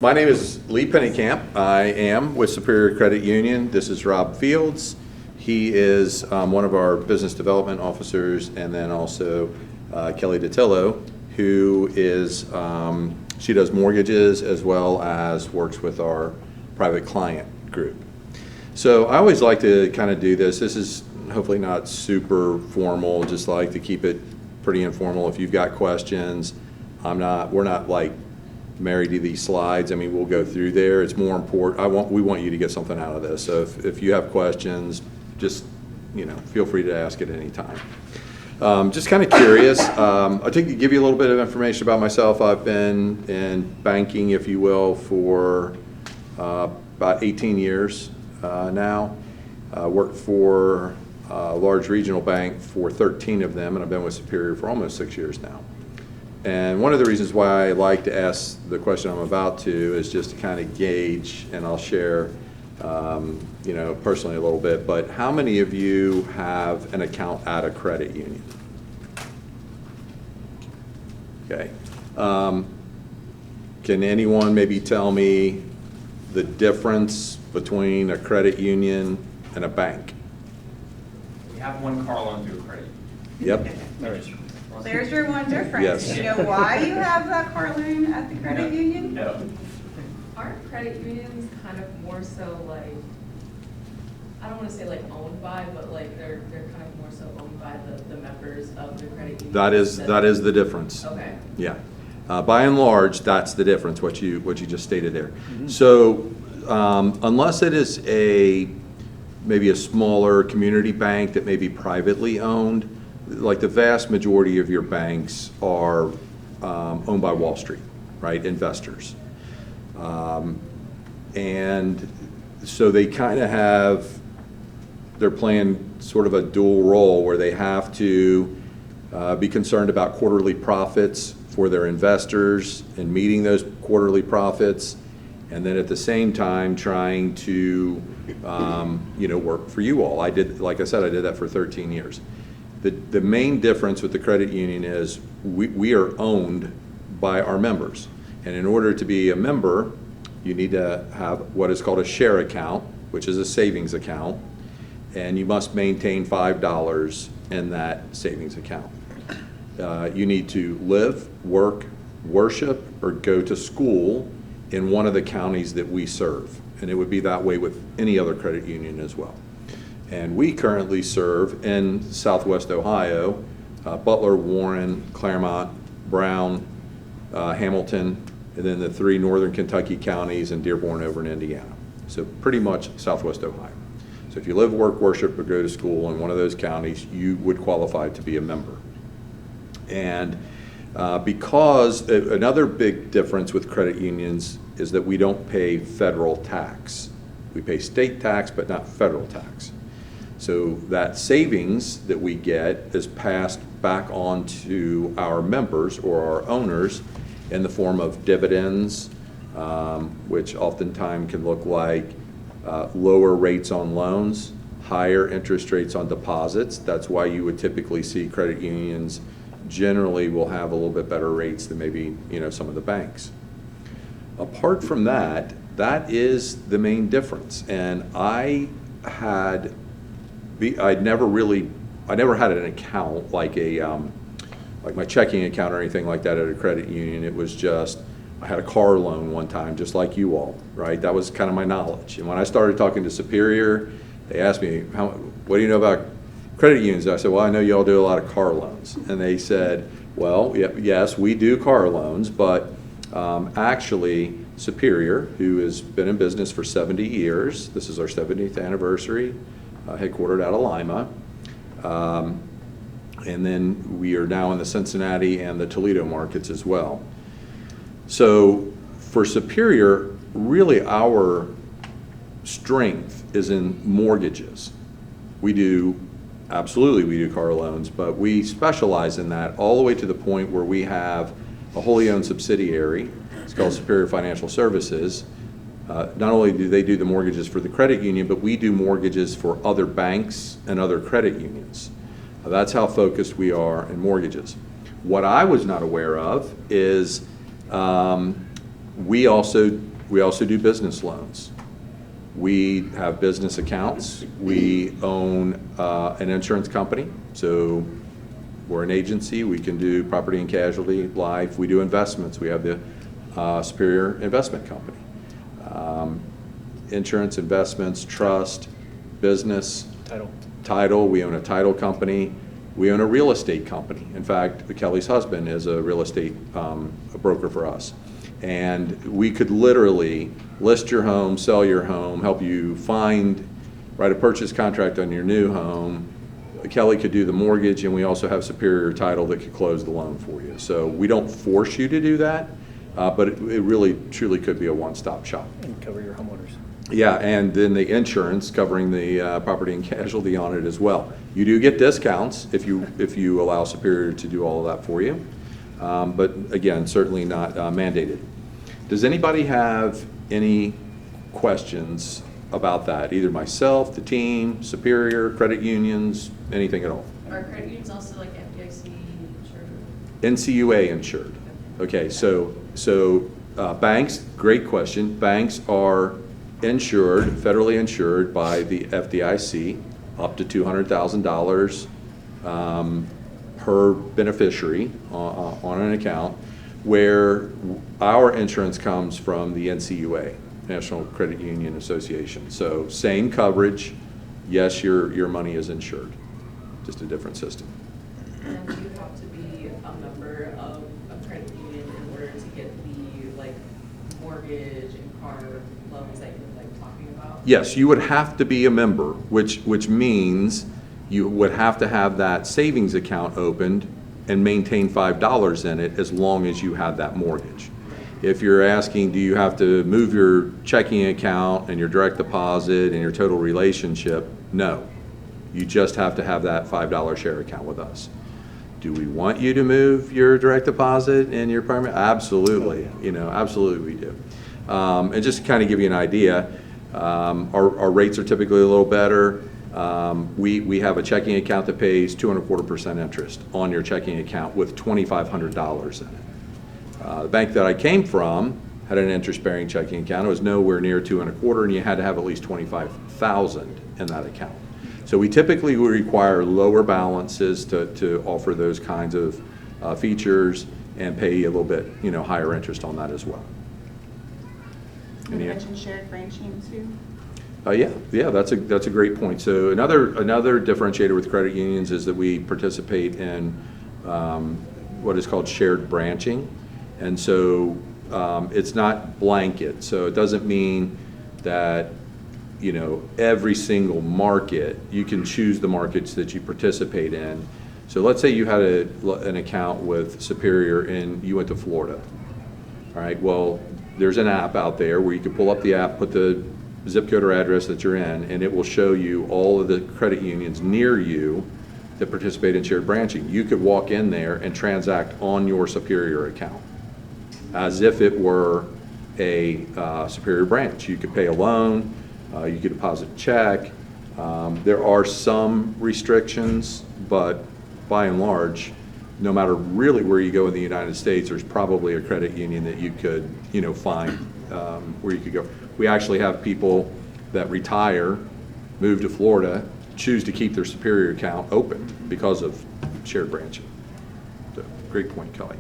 My name is Lee Pennycamp. I am with Superior Credit Union. This is Rob Fields. He is one of our business development officers, and then also Kelly DeTillo, who is, she does mortgages as well as works with our private client group. So I always like to kind of do this. This is hopefully not super formal, just like to keep it pretty informal. If you've got questions, we're not like married to these slides. I mean, we'll go through there. It's more important. We want you to get something out of this. So if you have questions, just feel free to ask at any time. Just kind of curious. I'll give you a little bit of information about myself. I've been in banking, if you will, for about 18 years now. Worked for a large regional bank for 13 of them, and I've been with Superior for almost 6 years now. And one of the reasons why I like to ask the question I'm about to is just to kind of gauge, and I'll share, personally a little bit, but how many of you have an account at a credit union? Okay. Can anyone maybe tell me the difference between a credit union and a bank? We have one car loan through a credit Yep. union. There's your one difference. Yes. You know why you have that car loan at the credit union? No. Aren't credit unions kind of more so like, I don't want to say like owned by, but like they're kind of more so owned by the members of the credit union? That is the difference. Okay. Yeah. By and large, that's the difference, what you just stated there. So unless it is maybe a smaller community bank that may be privately owned, like the vast majority of your banks are owned by Wall Street, right? Investors. And so they kind of they're playing sort of a dual role where they have to be concerned about quarterly profits for their investors and meeting those quarterly profits, and then at the same time trying to work for you all. Like I said, I did that for 13 years. The main difference with the credit union is we are owned by our members. And in order to be a member, you need to have what is called a share account, which is a savings account, and you must maintain $5 in that savings account. You need to live, work, worship, or go to school in one of the counties that we serve. And it would be that way with any other credit union as well. And we currently serve in Southwest Ohio, Butler, Warren, Claremont, Brown, Hamilton, and then the 3 northern Kentucky counties and Dearborn over in Indiana. So pretty much Southwest Ohio. So if you live, work, worship, or go to school in one of those counties, you would qualify to be a member. And because another big difference with credit unions is that we don't pay federal tax. We pay state tax, but not federal tax. So that savings that we get is passed back on to our members or our owners in the form of dividends, which oftentimes can look like lower rates on loans, higher interest rates on deposits. That's why you would typically see credit unions generally will have a little bit better rates than maybe some of the banks. Apart from that, that is the main difference. And I never had an account like like my checking account or anything like that at a credit union. It was just, I had a car loan one time, just like you all, right? That was kind of my knowledge. And when I started talking to Superior, they asked me, what do you know about credit unions? I said, well, I know you all do a lot of car loans. And they said, well, yes, we do car loans, but actually Superior, who has been in business for 70 years, this is our 70th anniversary, headquartered out of Lima. And then we are now in the Cincinnati and the Toledo markets as well. So for Superior, really our strength is in mortgages. We do car loans, but we specialize in that all the way to the point where we have a wholly owned subsidiary. It's called Superior Financial Services. Not only do they do the mortgages for the credit union, but we do mortgages for other banks and other credit unions. That's how focused we are in mortgages. What I was not aware of is We also do business loans. We have business accounts. We own an insurance company, so we're an agency. We can do property and casualty, life. We do investments. We have the Superior Investment Company. Insurance, investments, trust, business. Title. We own a title company. We own a real estate company. In fact, Kelly's husband is a real estate a broker for us. And we could literally list your home, sell your home, help you write a purchase contract on your new home. Kelly could do the mortgage, and we also have Superior Title that could close the loan for you. So we don't force you to do that, but it really, truly could be a one-stop shop. And cover your homeowners. Yeah, and then the insurance covering the property and casualty on it as well. You do get discounts if you allow Superior to do all of that for you, but again, certainly not mandated. Does anybody have any questions about that? Either myself, the team, Superior, credit unions, anything at all? Are credit unions also like FDIC insured? NCUA insured. Okay, so banks, great question. Banks are insured, federally insured by the FDIC, up to $200,000 per beneficiary on an account, where our insurance comes from the NCUA, National Credit Union Association. So same coverage, yes, your money is insured, just a different system. And do you have to be a member of a credit union in order to get the mortgage and car loans that you're talking about? Yes, you would have to be a member, which means you would have to have that savings account opened and maintain $5 in it as long as you had that mortgage. If you're asking, do you have to move your checking account and your direct deposit and your total relationship? No. You just have to have that $5 share account with us. Do we want you to move your direct deposit and your primary? Absolutely. Absolutely we do. And just to kind of give you an idea, our rates are typically a little better. We have a checking account that pays 2.25% interest on your checking account with $2,500 in it. The bank that I came from had an interest-bearing checking account. It was nowhere near 2.25%, and you had to have at least $25,000 in that account. So we typically require lower balances to offer those kinds of features and pay a little bit, higher interest on that as well. You mentioned shared branching too. Yeah, that's a great point. So another differentiator with credit unions is that we participate in what is called shared branching, and so it's not blanket. So it doesn't mean that every single market, you can choose the markets that you participate in. So let's say you had an account with Superior and you went to Florida. All right, well, there's an app out there where you can pull up the app, put the zip code or address that you're in, and it will show you all of the credit unions near you that participate in shared branching. You could walk in there and transact on your Superior account as if it were a Superior branch. You could pay a loan, you could deposit a check. There are some restrictions, but by and large, no matter really where you go in the United States, there's probably a credit union that you could, find where you could go. We actually have people that retire, move to Florida, choose to keep their Superior account open because of shared branching. So, great point, Kelly.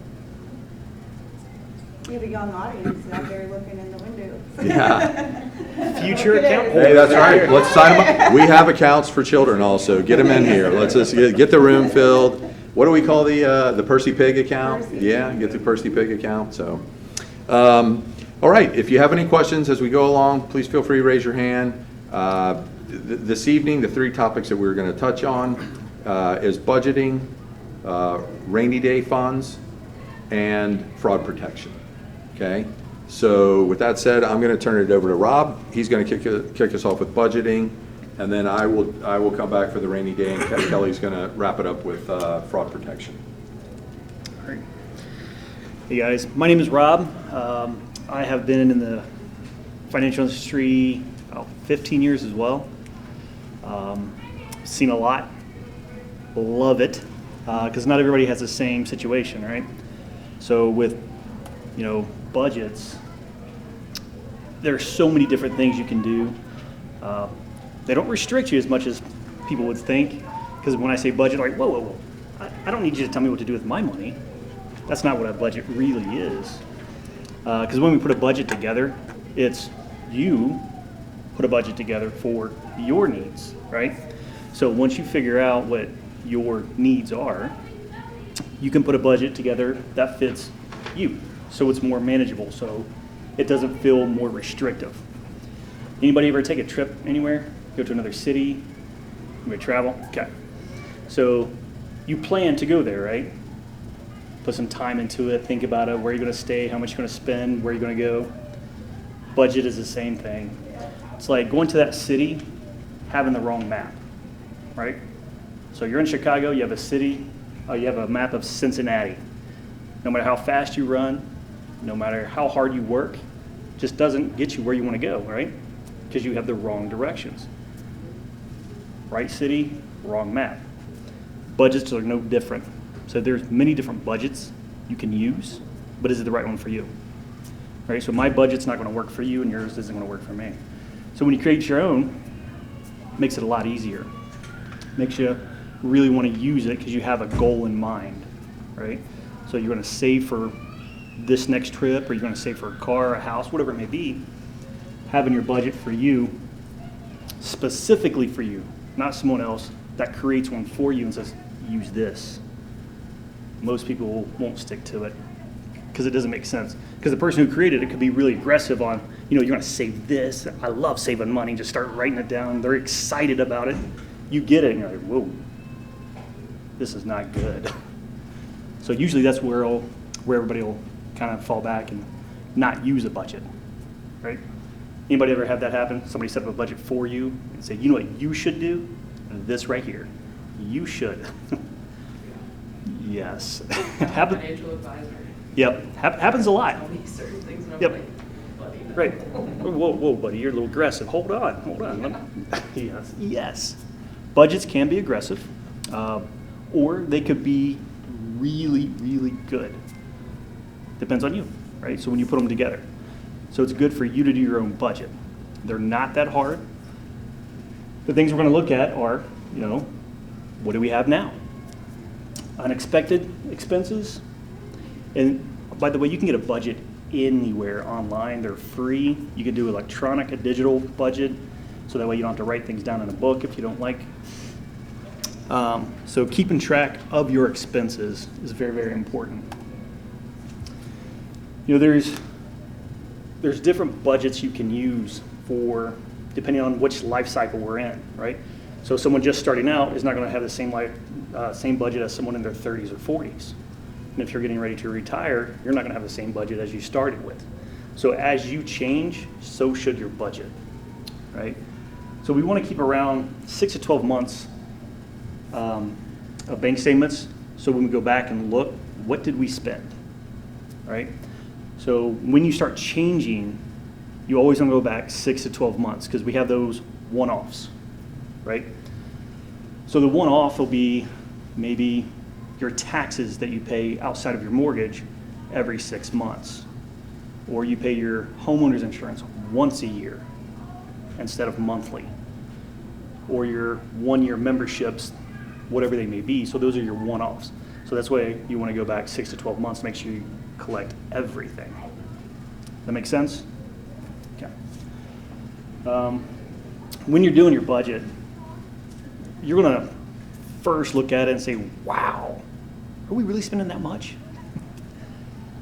We have a young audience out there looking in the window. Yeah. Future account Hey, that's right. Let's sign them up. We have accounts for children also. Get them in here. Let's just get the room filled. What do we call the Percy Pig account? Yeah, get the Percy Pig account. So, all right. If you have any questions as we go along, please feel free to raise your hand. This evening, the three topics that we're going to touch on is budgeting, rainy day funds, and fraud protection. Okay. So with that said, I'm going to turn it over to Rob. He's going to kick us off with budgeting, and then I will come back for the rainy day, and Kelly's going to wrap it up with fraud protection. All right. Hey guys, my name is Rob. I have been in the financial industry about 15 years as well. Seen a lot. Love it, because not everybody has the same situation, right? So with budgets, there are so many different things you can do. They don't restrict you as much as people would think, because when I say budget, like, whoa. I don't need you to tell me what to do with my money. That's not what a budget really is. Because when we put a budget together, it's you put a budget together for your needs, right? So once you figure out what your needs are, you can put a budget together that fits you. So it's more manageable, so it doesn't feel more restrictive. Anybody ever take a trip anywhere? Go to another city? Anybody travel? Okay. So you plan to go there, right? Put some time into it, think about it, where you're going to stay, how much you're going to spend, where you're going to go. Budget is the same thing. It's like going to that city, having the wrong map, right? So you're in Chicago, you have a city, you have a map of Cincinnati. No matter how fast you run, no matter how hard you work, just doesn't get you where you want to go, right? Because you have the wrong directions. Right city, wrong map. Budgets are no different. So there's many different budgets you can use, but is it the right one for you? Right? So my budget's not going to work for you, and yours isn't going to work for me. So when you create your own, it makes it a lot easier. Makes you really want to use it because you have a goal in mind, right? So you're going to save for this next trip, or you're going to save for a car, a house, whatever it may be. Having your budget for you, specifically for you, not someone else, that creates one for you and says, use this. Most people won't stick to it because it doesn't make sense. Because the person who created it could be really aggressive on, you're going to save this. I love saving money. Just start writing it down. They're excited about it. You get it, and you're like, whoa, this is not good. So usually that's where everybody will kind of fall back and not use a budget, right? Anybody ever have that happen? Somebody set up a budget for you and say, you know what you should do? This right here. You should. Yes. Financial advisor. Yep. Happens a lot. Tell me certain things, and I'm Yep. like, buddy, no. Right. Whoa, buddy, you're a little aggressive. Hold on. Yes. Budgets can be aggressive, or they could be really, really good. Depends on you, right? So when you put them together. So it's good for you to do your own budget. They're not that hard. The things we're going to look at are, what do we have now? Unexpected expenses. And by the way, you can get a budget anywhere online. They're free. You can do a digital budget, so that way you don't have to write things down in a book if you don't like. So keeping track of your expenses is very, very important. There's different budgets you can use for, depending on which life cycle we're in, right? So someone just starting out is not going to have the same budget as someone in their 30s or 40s. And if you're getting ready to retire, you're not going to have the same budget as you started with. So as you change, so should your budget, right? So we want to keep around 6 to 12 months of bank statements. So when we go back and look, what did we spend, right? So when you start changing, you always want to go back 6 to 12 months because we have those one-offs, right? So the one-off will be maybe your taxes that you pay outside of your mortgage every 6 months. Or you pay your homeowner's insurance once a year instead of monthly. Or your one-year memberships, whatever they may be. So those are your one-offs. So that's why you want to go back 6 to 12 months to make sure you collect everything. That make sense? Okay. When you're doing your budget, you're going to first look at it and say, wow, are we really spending that much?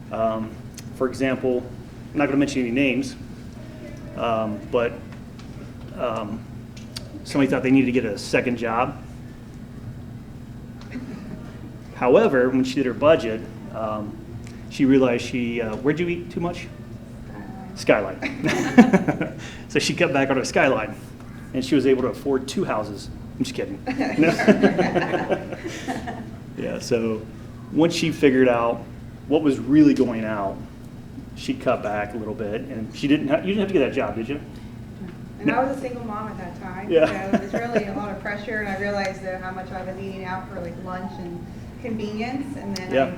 For example, I'm not going to mention any names, but somebody thought they needed to get a second job. However, when she did her budget, she realized where'd you eat too much? Skyline. So she cut back on her Skyline, and she was able to afford 2 houses. I'm just kidding. Yeah, so once she figured out what was really going out, she cut back a little bit, and you didn't have to get that job, did you? And I was a single mom at that time, Yeah. so it was really a lot of pressure, and I realized how much I was eating out for lunch and convenience, and then Yeah.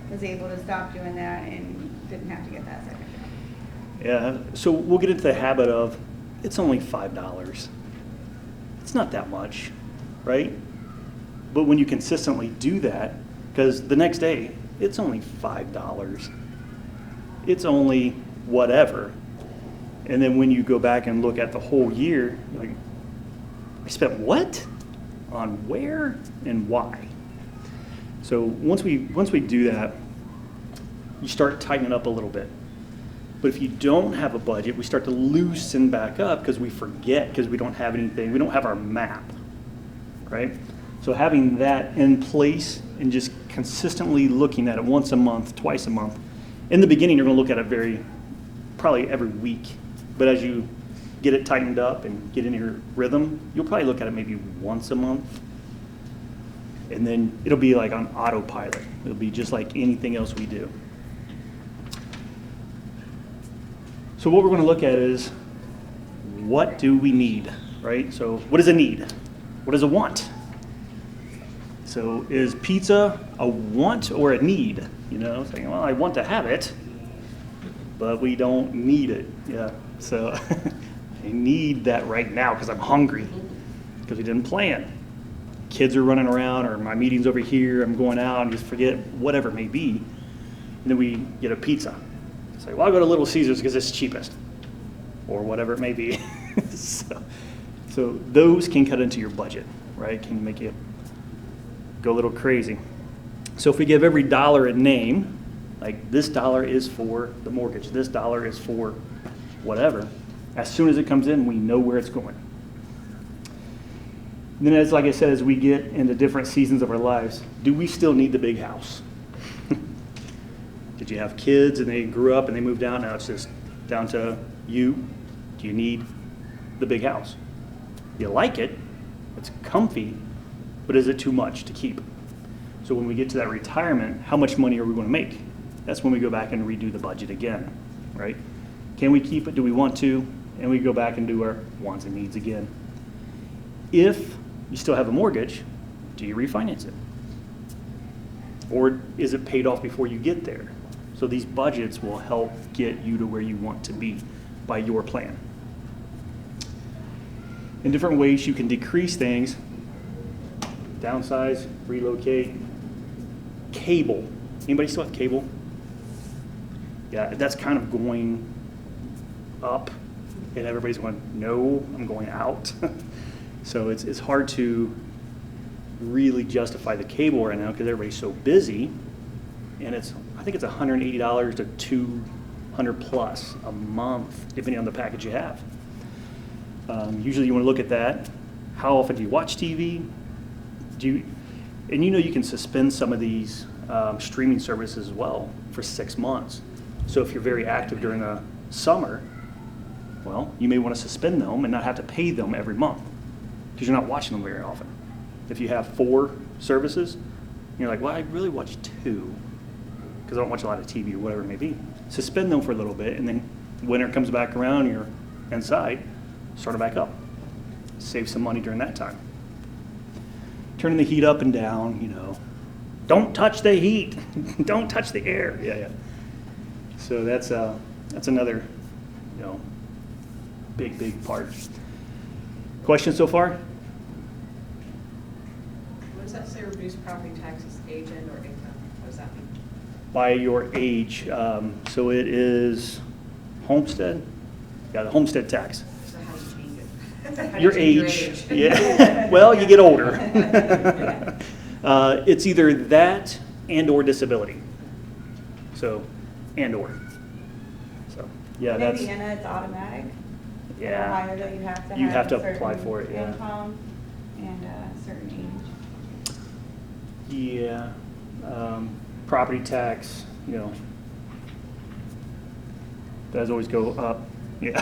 I was able to stop doing that and didn't have to get that second job. Yeah, so we'll get into the habit of, it's only $5. It's not that much, right? But when you consistently do that, because the next day, it's only $5. It's only whatever. And then when you go back and look at the whole year, you're like, I spent what? On where and why? So once we do that, you start tightening up a little bit. But if you don't have a budget, we start to loosen back up because we forget, because we don't have anything, we don't have our map, right? So having that in place and just consistently looking at it once a month, twice a month. In the beginning, you're gonna look at it probably every week. But as you get it tightened up and get in your rhythm, you'll probably look at it maybe once a month. And then it'll be like on autopilot. It'll be just like anything else we do. So what we're going to look at is, what do we need, right? So what is a need? What is a want? So is pizza a want or a need? You know, saying, well, I want to have it, but we don't need it. Yeah, so I need that right now because I'm hungry, because we didn't plan. Kids are running around, or my meeting's over here, I'm going out and just forget whatever it may be. And then we get a pizza. It's like, well, I'll go to Little Caesars because it's cheapest, or whatever it may be. So those can cut into your budget, right? Can make you go a little crazy. So if we give every dollar a name, like this dollar is for the mortgage, this dollar is for whatever, as soon as it comes in, we know where it's going. And then, like I said, as we get into different seasons of our lives, do we still need the big house? Did you have kids and they grew up and they moved out? Now it's just down to you. Do you need the big house? You like it, it's comfy, but is it too much to keep? So when we get to that retirement, how much money are we going to make? That's when we go back and redo the budget again, right? Can we keep it? Do we want to? And we go back and do our wants and needs again. If you still have a mortgage, do you refinance it? Or is it paid off before you get there? So these budgets will help get you to where you want to be by your plan. In different ways you can decrease things, downsize, relocate, cable. Anybody still have cable? Yeah, that's kind of going up, and everybody's going, no, I'm going out. So it's hard to really justify the cable right now because everybody's so busy, and I think it's $180 to $200 plus a month, depending on the package you have. Usually you want to look at that. How often do you watch TV? And you can suspend some of these streaming services as well for 6 months. So if you're very active during the summer, well, you may want to suspend them and not have to pay them every month because you're not watching them very often. If you have 4 services, you're like, well, I really watch 2 because I don't watch a lot of TV or whatever it may be. suspend them for a little bit, and then winter comes back around, you're inside, start it back up. Save some money during that time. Turning the heat up and down, you know. Don't touch the heat. Don't touch the air. Yeah. So that's another, you know, big part. Questions so far? What does that say, reduce property taxes, age and or income? What does that mean? By your age. So it is homestead. Yeah, the homestead tax. So how do you change it? How do you Your change age. Yeah. Well, you get older. It's either that and or disability. So, and or. So, yeah, In that's. Indiana, it's automatic. Yeah. Ohio, though, you have to have. You have to a apply certain for it, yeah. Income and a certain age. Yeah. Property tax, you know. Does always go up. Yeah.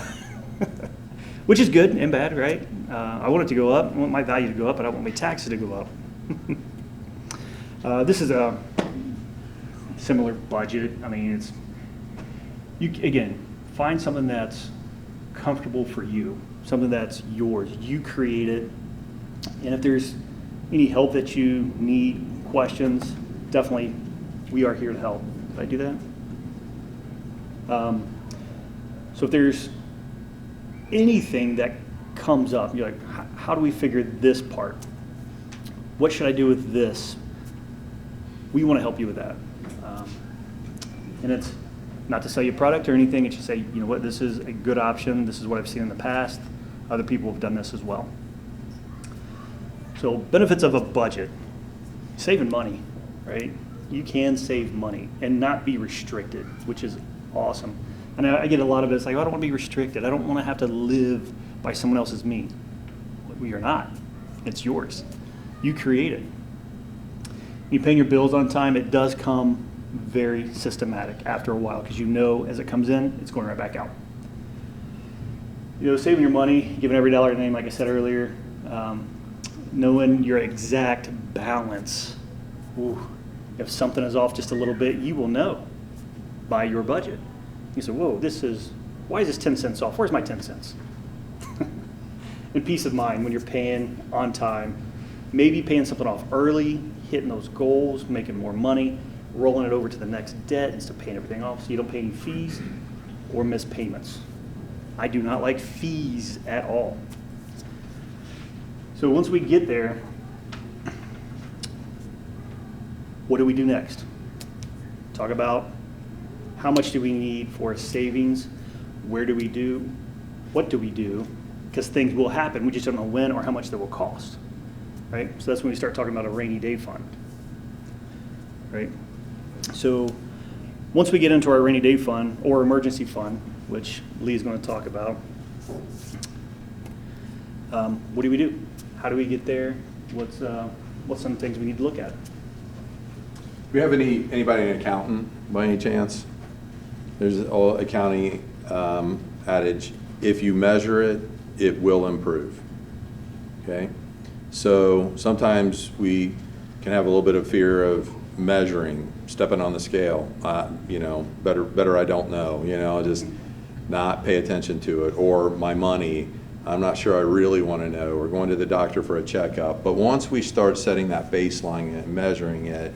Which is good and bad, right? I want it to go up. I want my value to go up, but I want my taxes to go up. This is a similar budget. I mean, it's, you again, find something that's comfortable for you, something that's yours. You create it. And if there's any help that you need, questions, definitely, we are here to help. Did I do that? So if there's anything that comes up, you're like, how do we figure this part? What should I do with this? We want to help you with that. And it's not to sell you a product or anything. It's just say, you know what, this is a good option. This is what I've seen in the past. Other people have done this as well. So benefits of a budget, saving money, right? You can save money and not be restricted, which is awesome. And I get a lot of it, it's like, oh, I don't want to be restricted. I don't want to have to live by someone else's means. Well, you're not. It's yours. You create it. You paying your bills on time, it does come very systematic after a while because you know as it comes in, it's going right back out. You know, saving your money, giving every dollar a name, like I said earlier, knowing your exact balance. Ooh, if something is off just a little bit, you will know by your budget. You say, whoa, why is this 10 cents off? Where's my 10 cents? And peace of mind when you're paying on time, maybe paying something off early, hitting those goals, making more money, rolling it over to the next debt instead of paying everything off so you don't pay any fees or miss payments. I do not like fees at all. So once we get there, what do we do next? Talk about how much do we need for savings? Where do we do? What do we do? Because things will happen. We just don't know when or how much they will cost. Right? So that's when we start talking about a rainy day fund. Right? So once we get into our rainy day fund or emergency fund, which Lee is going to talk about, what do we do? How do we get there? What's some things we need to look at? Do we have anybody an accountant by any chance? There's an old accounting adage, if you measure it, it will improve. Okay? So sometimes we can have a little bit of fear of measuring, stepping on the scale. Better I don't know, just not pay attention to it. Or my money, I'm not sure I really want to know. Or going to the doctor for a checkup. But once we start setting that baseline and measuring it,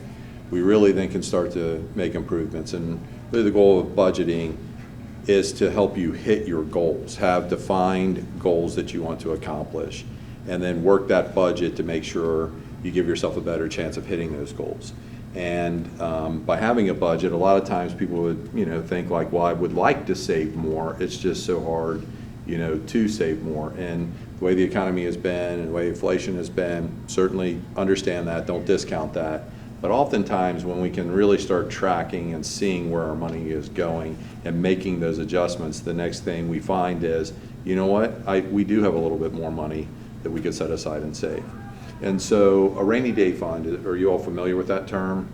we really then can start to make improvements. And really the goal of budgeting is to help you hit your goals, have defined goals that you want to accomplish, and then work that budget to make sure you give yourself a better chance of hitting those goals. And by having a budget, a lot of times people would, think like, well, I would like to save more. It's just so hard, to save more. And the way the economy has been and the way inflation has been, certainly understand that, don't discount that. But oftentimes when we can really start tracking and seeing where our money is going and making those adjustments, the next thing we find is, you know what, we do have a little bit more money that we could set aside and save. And so a rainy day fund, are you all familiar with that term?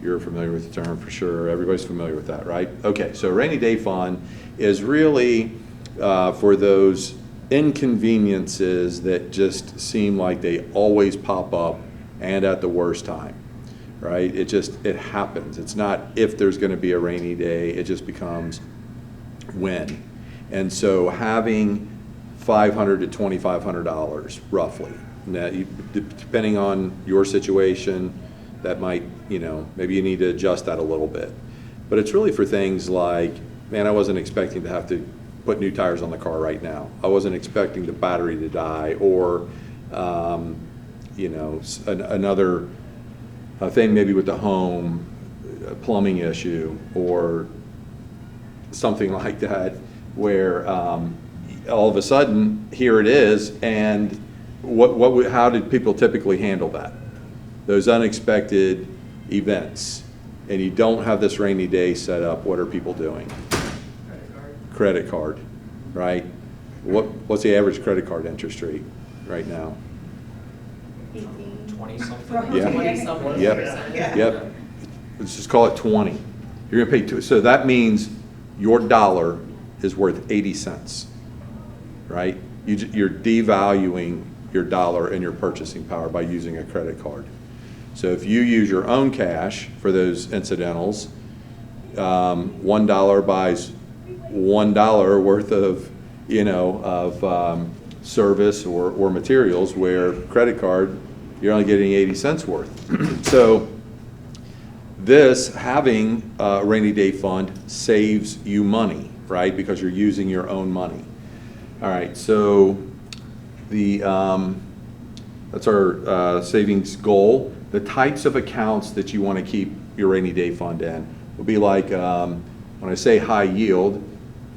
You're familiar with the term for sure. Everybody's familiar with that, right? Okay, so a rainy day fund is really for those inconveniences that just seem like they always pop up and at the worst time, right? It happens. It's not if there's going to be a rainy day, it just becomes when. And so having $500 to $2,500 roughly. Now, depending on your situation, that might, maybe you need to adjust that a little bit. But it's really for things like, man, I wasn't expecting to have to put new tires on the car right now. I wasn't expecting the battery to die, or, another thing maybe with the home, a plumbing issue, or something like that, where all of a sudden, here it is, and how did people typically handle that? Those unexpected events, and you don't have this rainy day set up, what are people doing? Credit card, right? What's the average credit card interest rate right now? 20-something. Yeah. 20-something Yep. percent. Yep. Let's just call it 20. You're going to pay two. So that means your dollar is worth 80 cents, right? You're devaluing your dollar and your purchasing power by using a credit card. So if you use your own cash for those incidentals, $1 buys $1 worth of, service or materials, where credit card, you're only getting 80 cents worth. So having a rainy day fund saves you money. right? Because you're using your own money. All right, so that's our savings goal. The types of accounts that you want to keep your rainy day fund in will be like, when I say high yield,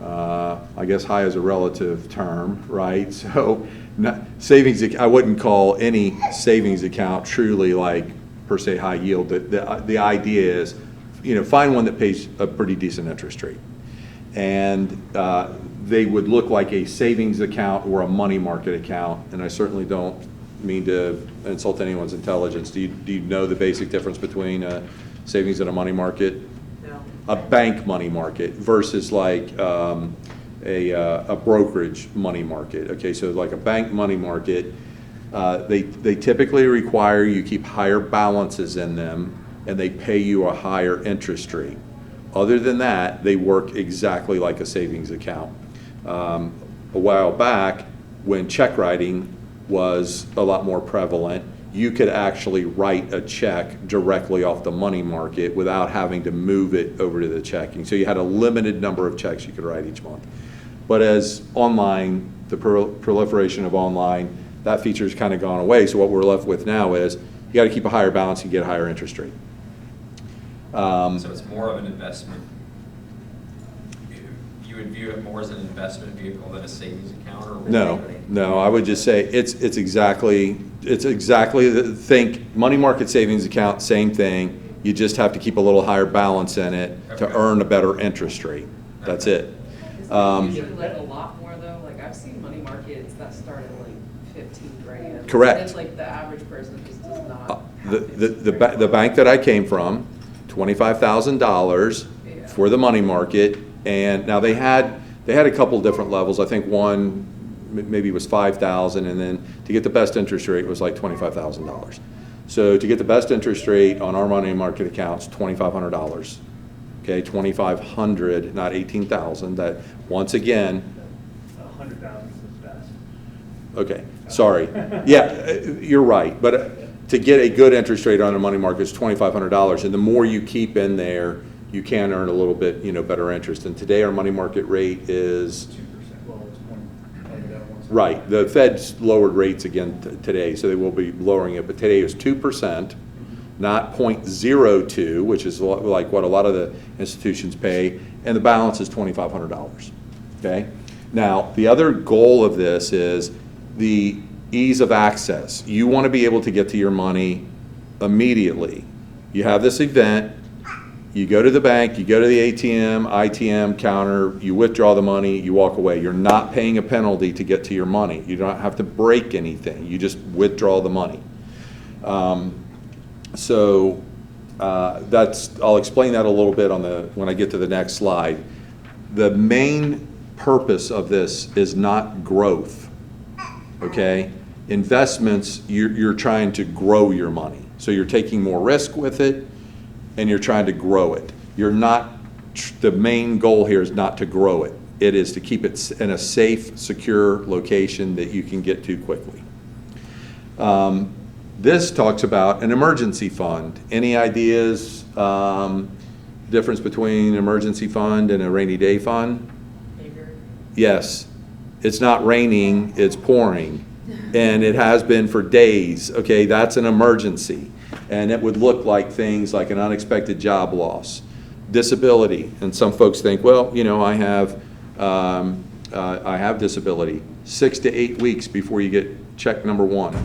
I guess high is a relative term, right? So I wouldn't call any savings account truly like per se high yield. The idea is, find one that pays a pretty decent interest rate. And they would look like a savings account or a money market account. And I certainly don't mean to insult anyone's intelligence. Do you know the basic difference between a savings and a money market? No. A bank money market versus like a brokerage money market. Okay, so like a bank money market, they typically require you keep higher balances in them, and they pay you a higher interest rate. Other than that, they work exactly like a savings account. A while back, when check writing was a lot more prevalent, you could actually write a check directly off the money market without having to move it over to the checking. So you had a limited number of checks you could write each month. But as online, the proliferation of online, that feature's kind of gone away. So what we're left with now is you got to keep a higher balance and get a higher interest rate. So it's more of an investment. You would view it more as an investment vehicle than a savings account, or? No, I would just say it's exactly think money market savings account, same thing. You just have to keep a little higher balance in it to earn a better interest rate. That's it. Is it usually like a lot more though? Like I've seen money markets that start at like 15 grand. Correct. And it's like the average person just does not. The bank that I came from, $25,000 for the money market, and now they had a couple different levels. I think one maybe was $5,000, and then to get the best interest rate was like $25,000. So to get the best interest rate on our money market accounts, $2,500. Okay, $2,500, not $18,000. That once again. $100,000 is best. Okay, sorry. Yeah, you're right. But to get a good interest rate on a money market is $2,500, and the more you keep in there, you can earn a little bit, better interest. And today our money market rate is 2%. Well, it's 1. right. The Fed's lowered rates again today, so they will be lowering it. But today is 2%, not 0.02, which is like what a lot of the institutions pay, and the balance is $2,500. Okay. Now the other goal of this is the ease of access. You want to be able to get to your money immediately. You have this event, you go to the bank, you go to the ATM, ITM counter, you withdraw the money, you walk away. You're not paying a penalty to get to your money. You don't have to break anything. You just withdraw the money. I'll explain that a little bit when I get to the next slide. The main purpose of this is not growth. Okay, investments, you're trying to grow your money. So you're taking more risk with it, and you're trying to grow it. The main goal here is not to grow it. It is to keep it in a safe, secure location that you can get to quickly. This talks about an emergency fund. Any ideas, difference between an emergency fund and a rainy day fund? Bigger. Yes. It's not raining, it's pouring, and it has been for days. Okay, that's an emergency, and it would look like things like an unexpected job loss, disability, and some folks think, well, I have disability. 6 to 8 weeks before you get check number 1.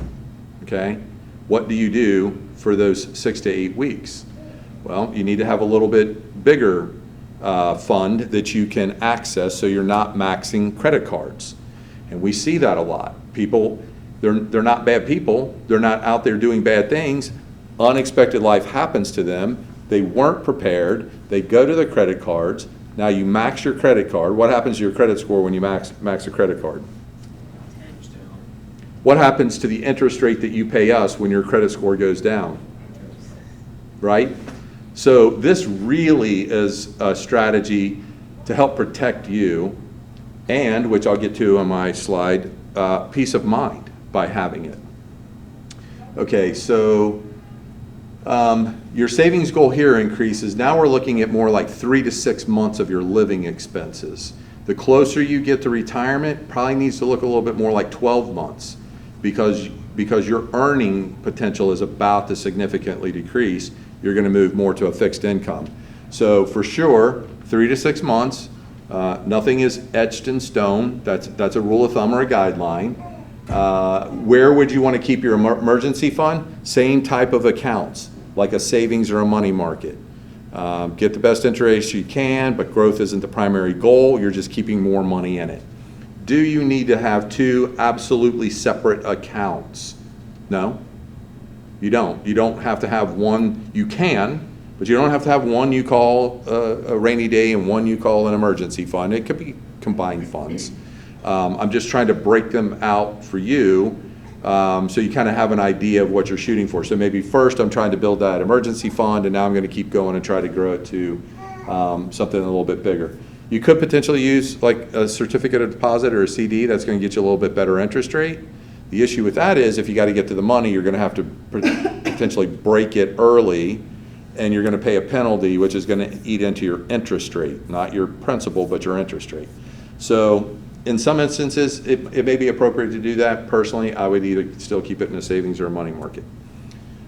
Okay, what do you do for those 6 to 8 weeks? Well, you need to have a little bit bigger fund that you can access, so you're not maxing credit cards. And we see that a lot. People, they're not bad people. They're not out there doing bad things. Unexpected life happens to them. They weren't prepared. They go to the credit cards. Now you max your credit card. What happens to your credit score when you max a credit card? What happens to the interest rate that you pay us when your credit score goes down? Right? So this really is a strategy to help protect you, and, which I'll get to on my slide, peace of mind by having it. Okay, so Your savings goal here increases. Now we're looking at more like 3 to 6 months of your living expenses. The closer you get to retirement, probably needs to look a little bit more like 12 months because your earning potential is about to significantly decrease. You're going to move more to a fixed income. So for sure, 3 to 6 months. Nothing is etched in stone. That's a rule of thumb or a guideline. Where would you want to keep your emergency fund? Same type of accounts, like a savings or a money market. Get the best interest you can, but growth isn't the primary goal. You're just keeping more money in it. Do you need to have 2 absolutely separate accounts? No, you don't. You don't have to have one. You can, but you don't have to have one you call a rainy day and one you call an emergency fund. It could be combined funds. I'm just trying to break them out for you so you kind of have an idea of what you're shooting for. So maybe first I'm trying to build that emergency fund, and now I'm going to keep going and try to grow it to something a little bit bigger. You could potentially use like a certificate of deposit or a CD. That's going to get you a little bit better interest rate. The issue with that is if you got to get to the money, you're going to have to potentially break it early, and you're going to pay a penalty, which is going to eat into your interest rate, not your principal, but your interest rate. So in some instances, it may be appropriate to do that. Personally, I would either still keep it in a savings or a money market.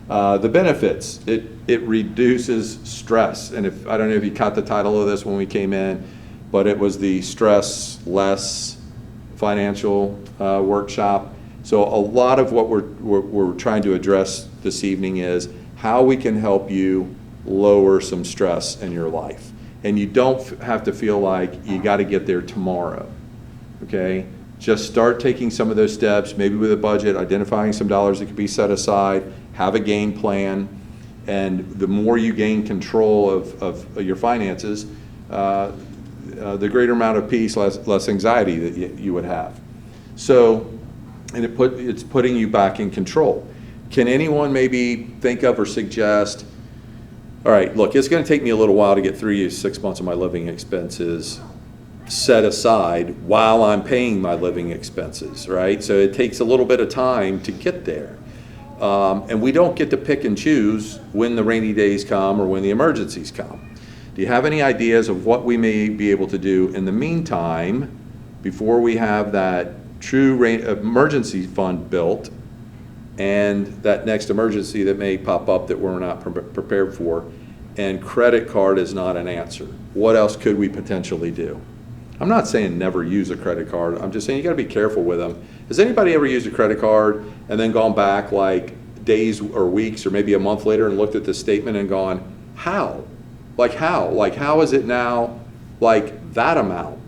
The benefits, it reduces stress. And I don't know if you caught the title of this when we came in, but it was the Stress Less Financial Workshop. So a lot of what we're trying to address this evening is how we can help you lower some stress in your life. And you don't have to feel like you got to get there tomorrow. Okay, just start taking some of those steps, maybe with a budget, identifying some dollars that could be set aside, have a game plan, and the more you gain control of your finances, the greater amount of peace, less anxiety that you would have. So, and it's putting you back in control. Can anyone maybe think of or suggest, all right, look, it's going to take me a little while to get 3 to 6 months of my living expenses set aside while I'm paying my living expenses, right? So it takes a little bit of time to get there. And we don't get to pick and choose when the rainy days come or when the emergencies come. Do you have any ideas of what we may be able to do in the meantime before we have that true emergency fund built and that next emergency that may pop up that we're not prepared for, and credit card is not an answer? What else could we potentially do? I'm not saying never use a credit card. I'm just saying you got to be careful with them. Has anybody ever used a credit card and then gone back like days or weeks or maybe a month later and looked at the statement and gone, how? Like how? Like how is it now like that amount?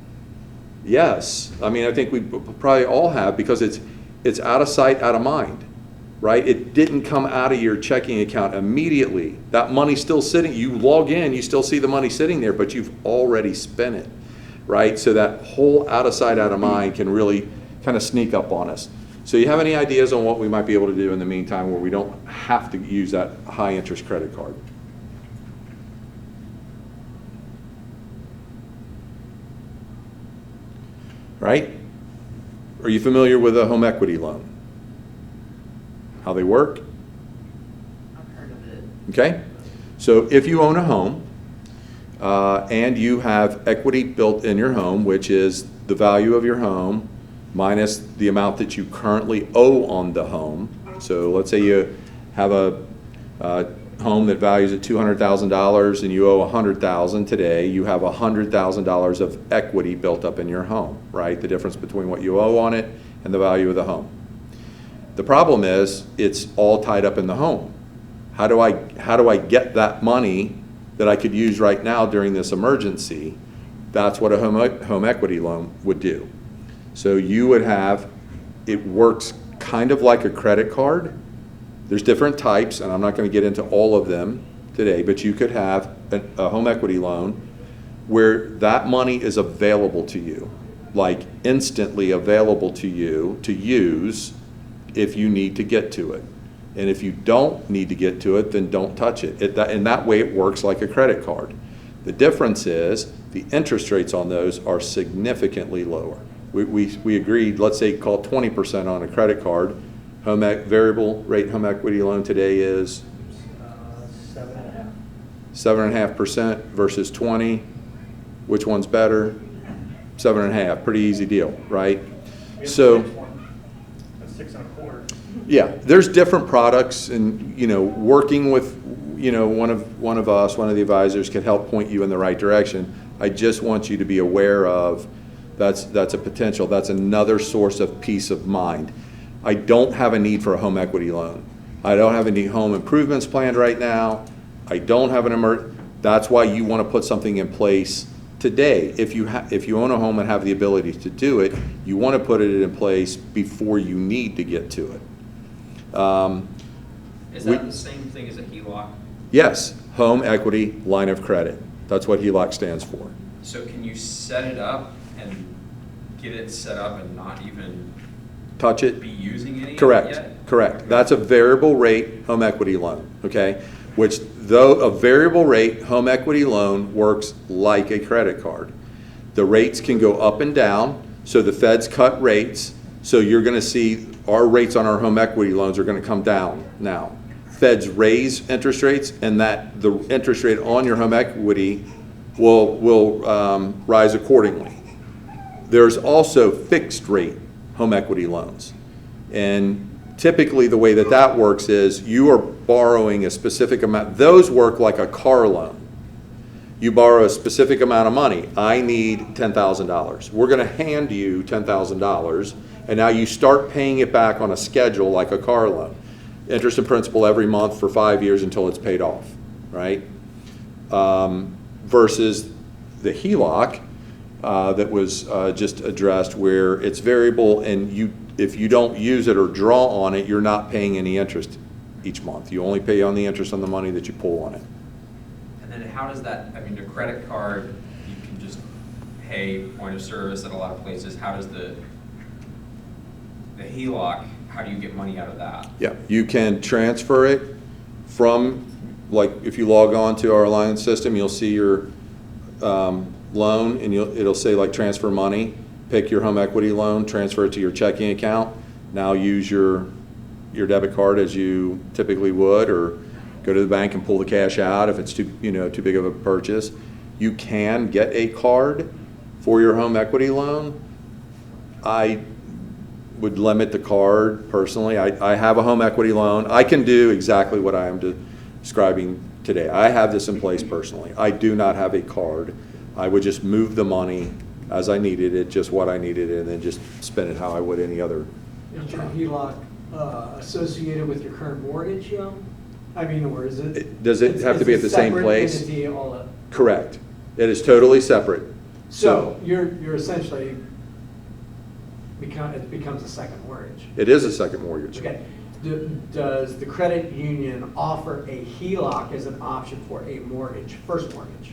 Yes. I mean, I think we probably all have, because it's out of sight, out of mind, right? It didn't come out of your checking account immediately. That money's still sitting. You log in, you still see the money sitting there, but you've already spent it. Right? So that whole out of sight, out of mind can really kind of sneak up on us. So you have any ideas on what we might be able to do in the meantime where we don't have to use that high interest credit card? Right? Are you familiar with a home equity loan? How they work? I've heard of it. Okay? So if you own a home, and you have equity built in your home, which is the value of your home minus the amount that you currently owe on the home. So let's say you have a home that values at $200,000 and you owe $100,000 today. You have $100,000 of equity built up in your home, right? The difference between what you owe on it and the value of the home. The problem is it's all tied up in the home. How do I get that money that I could use right now during this emergency? That's what a home equity loan would do. So you would have, it works kind of like a credit card. There's different types, and I'm not going to get into all of them today, but you could have a home equity loan where that money is available to you, like instantly available to you to use if you need to get to it. And if you don't need to get to it, then don't touch it. In that way, it works like a credit card. The difference is the interest rates on those are significantly lower. We agreed, let's say call 20% on a credit card. Variable rate home equity loan today is 7.5% versus 20, which one's better? 7.5, pretty easy deal, right? So, That's 6.25. yeah, there's different products, and, you know, working with, you know, one of us, one of the advisors, can help point you in the right direction. I just want you to be aware of that's a potential, that's another source of peace of mind. I don't have a need for a home equity loan. I don't have any home improvements planned right now. I don't have an that's why you want to put something in place today. If you own a home and have the ability to do it, you want to put it in place before you need to get to it. Is that the same thing as a HELOC? Yes, home equity line of credit. That's what HELOC stands for. So can you set it up and get it set up and not even Touch it? be using any of it Correct, yet? correct. That's a variable rate home equity loan, okay? Which, though a variable rate home equity loan works like a credit card. The rates can go up and down, so the feds cut rates, so you're gonna see our rates on our home equity loans are gonna come down now. Feds raise interest rates, and that the interest rate on your home equity will rise accordingly. There's also fixed rate home equity loans. And typically the way that works is you are borrowing a specific amount. Those work like a car loan. You borrow a specific amount of money. I need $10,000. We're going to hand you $10,000, and now you start paying it back on a schedule like a car loan. Interest and principal every month for 5 years until it's paid off, right? Versus the HELOC that was just addressed, where it's variable, and if you don't use it or draw on it, you're not paying any interest each month. You only pay on the interest on the money that you pull on it. And then how does that, I mean, the credit card, you can just pay point of service at a lot of places. How does the HELOC, how do you get money out of that? Yeah, you can transfer it from, like, if you log on to our Alliance system, you'll see your loan, and it'll say like transfer money. Pick your home equity loan, transfer it to your checking account. Now use your debit card as you typically would, or go to the bank and pull the cash out if it's too big of a purchase. You can get a card for your home equity loan. I would limit the card personally. I have a home equity loan. I can do exactly what I am describing today. I have this in place personally. I do not have a card. I would just move the money as I needed it, just what I needed it, and then just spend it how I would any other. Is your HELOC associated with your current mortgage, I mean, or is it? Does it have to be at the same place? Separate entity, all that? Correct. It is totally separate. So you're essentially, it becomes a second mortgage. It is a second mortgage. Okay. Does the credit union offer a HELOC as an option for a mortgage, first mortgage?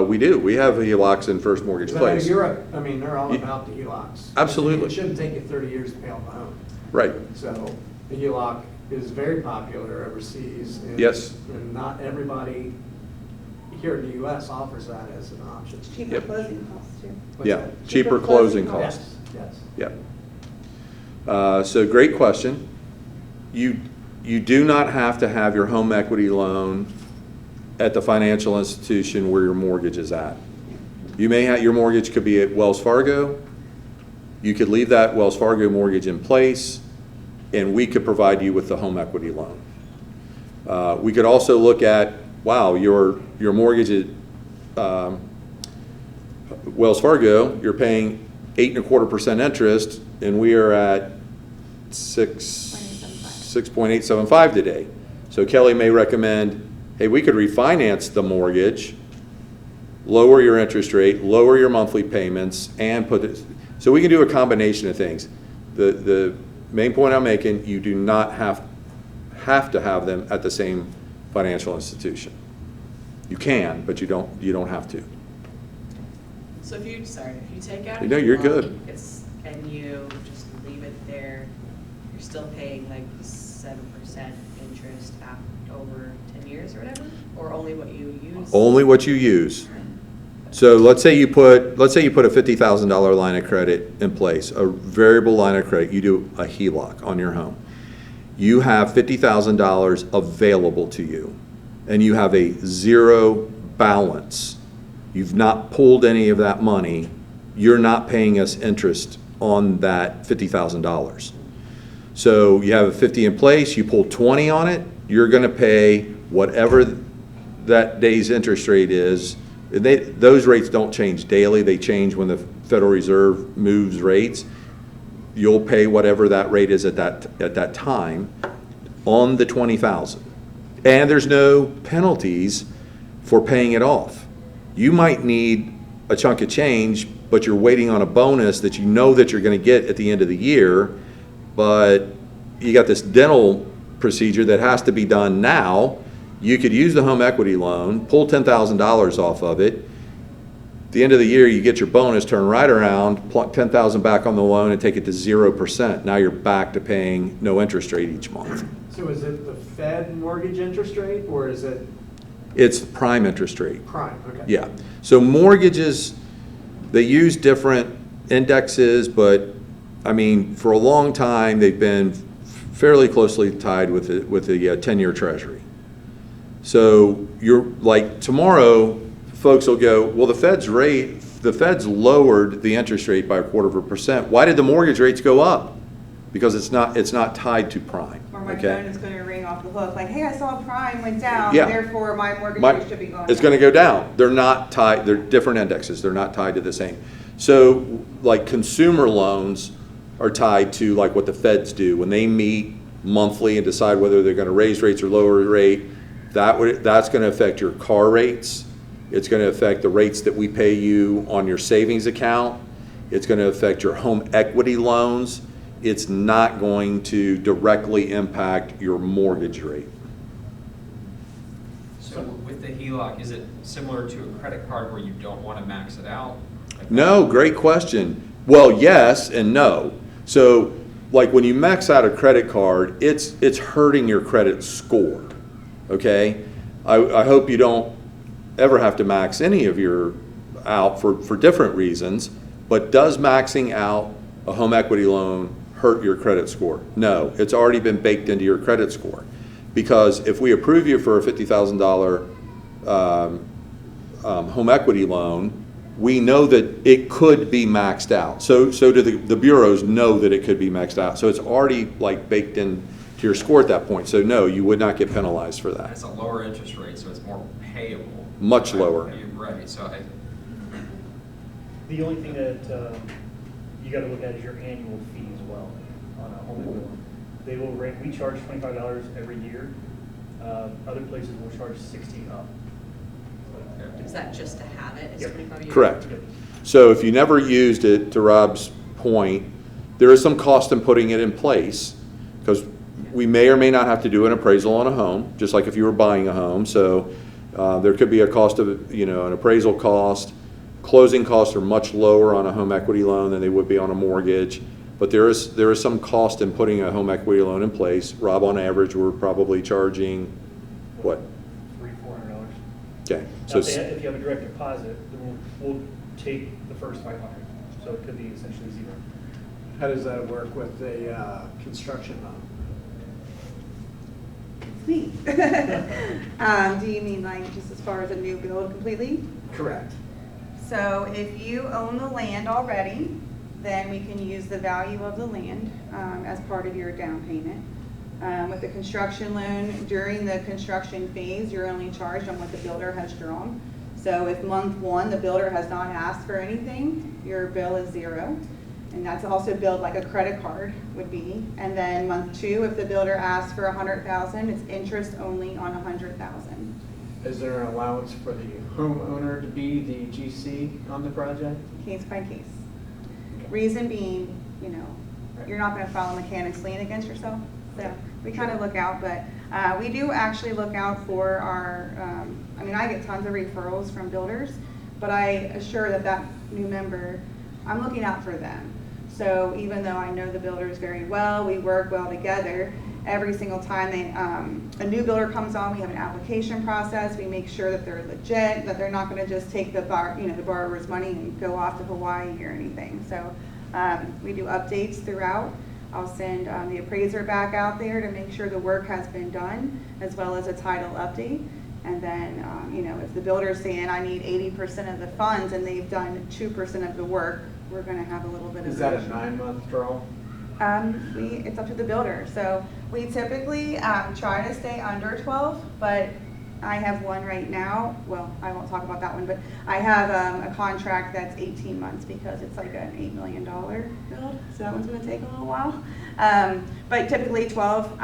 We do. We have HELOCs in first mortgage place. Europe, I mean, they're all about the HELOCs. Absolutely. It shouldn't take you 30 years to pay off a home. Right. So the HELOC is very popular overseas. And, Yes. And not everybody here in the U.S. offers that as an option. Cheaper Yep. closing costs too. What's Yeah, that? cheaper closing costs. Yes, yes. Yeah. So great question. You do not have to have your home equity loan at the financial institution where your mortgage is at. You may have, your mortgage could be at Wells Fargo. You could leave that Wells Fargo mortgage in place, and we could provide you with the home equity loan. We could also look at, wow, your mortgage at Wells Fargo, you're paying 8.25% interest, and we are at 6.875 today. So Kelly may recommend, hey, we could refinance the mortgage, lower your interest rate, lower your monthly payments, and put it, so we can do a combination of things. The main point I'm making, you do not have to have them at the same financial institution. You can, but you don't have to. So if you take out. No, you're good. And you just leave it there, you're still paying like 7% interest over 10 years or whatever? Or only what you use? Only what you use. So let's say you put a $50,000 line of credit in place, a variable line of credit. You do a HELOC on your home. You have $50,000 available to you. and you have a zero balance, you've not pulled any of that money, you're not paying us interest on that $50,000. So you have a 50 in place, you pull 20 on it, you're going to pay whatever that day's interest rate is. Those rates don't change daily, they change when the Federal Reserve moves rates. You'll pay whatever that rate is at that time on the 20,000. And there's no penalties for paying it off. You might need a chunk of change, but you're waiting on a bonus that you know that you're going to get at the end of the year, but you got this dental procedure that has to be done now. You could use the home equity loan, pull $10,000 off of it. At the end of the year, you get your bonus, turn right around, plunk $10,000 back on the loan and take it to 0%. Now you're back to paying no interest rate each month. So is it the Fed mortgage interest rate, or is it It's prime interest rate. prime? Okay. Yeah. So mortgages, they use different indexes, but I mean, for a long time, they've been fairly closely tied with the 10-year Treasury. So you're like, tomorrow, folks will go, well, the Fed's lowered the interest rate by 1/4%. Why did the mortgage rates go up? Because it's not tied to prime. Or my Okay? phone is going to ring off the hook, like, hey, I saw prime went down, Yeah. therefore my mortgage rate should be going It's down. going to go down. They're not tied, they're different indexes. They're not tied to the same. So like consumer loans are tied to like what the feds do. When they meet monthly and decide whether they're going to raise rates or lower rate, that's going to affect your car rates. It's going to affect the rates that we pay you on your savings account. It's going to affect your home equity loans. It's not going to directly impact your mortgage rate. So with the HELOC, is it similar to a credit card where you don't want to max it out? Like- No, great question. Well, yes and no. So like when you max out a credit card, it's hurting your credit score, okay? I hope you don't ever have to max any of your out for different reasons, but does maxing out a home equity loan hurt your credit score? No, it's already been baked into your credit score. Because if we approve you for a $50,000 home equity loan, we know that it could be maxed out. So do the bureaus know that it could be maxed out. So it's already like baked into your score at that point. So no, you would not get penalized for And that. it's a lower interest rate, so it's more payable. Much lower. Right, so The only thing that you gotta look at is your annual fee as well on a home equity loan. They will rate, we charge $25 every year. Other places will charge 60 up. Is that just to have it? Is Yep. 25 years? Correct. So if you never used it, to Rob's point, there is some cost in putting it in place, because we may or may not have to do an appraisal on a home, just like if you were buying a home. So there could be a cost of, an appraisal cost. Closing costs are much lower on a home equity loan than they would be on a mortgage. But there is some cost in putting a home equity loan in place. Rob, on average, we're probably charging, what? $300-400. Okay. Now, So if you have a direct deposit, then we'll take the first 500. So it could be essentially zero. How does that work with a construction loan? Sweet. Do you mean like just as far as a new build completely? Correct. So if you own the land already, then we can use the value of the land as part of your down payment. With the construction loan, during the construction phase, you're only charged on what the builder has drawn. So if month 1, the builder has not asked for anything, your bill is 0. And that's also billed like a credit card would be. And then month 2, if the builder asks for $100,000, it's interest only on $100,000. Is there an allowance for the homeowner to be the GC on the project? Case by case. Reason being, you're not going to file a mechanics lien against yourself. So we kind of look out, but we do actually look out for our, I get tons of referrals from builders, but I assure that new member, I'm looking out for them. So even though I know the builders very well, we work well together, every single time a new builder comes on, we have an application process. We make sure that they're legit, that they're not going to just take the borrower's money and go off to Hawaii or anything. So we do updates throughout. I'll send the appraiser back out there to make sure the work has been done, as well as a title update. And then, if the builder's saying, I need 80% of the funds and they've done 2% of the work, we're gonna have a little bit of. Is that a 9-month draw? It's up to the builder. So we typically try to stay under 12, but I have one right now. Well, I won't talk about that one, but I have a contract that's 18 months because it's like an $8 million build. So that one's going to take a little while. But typically 12.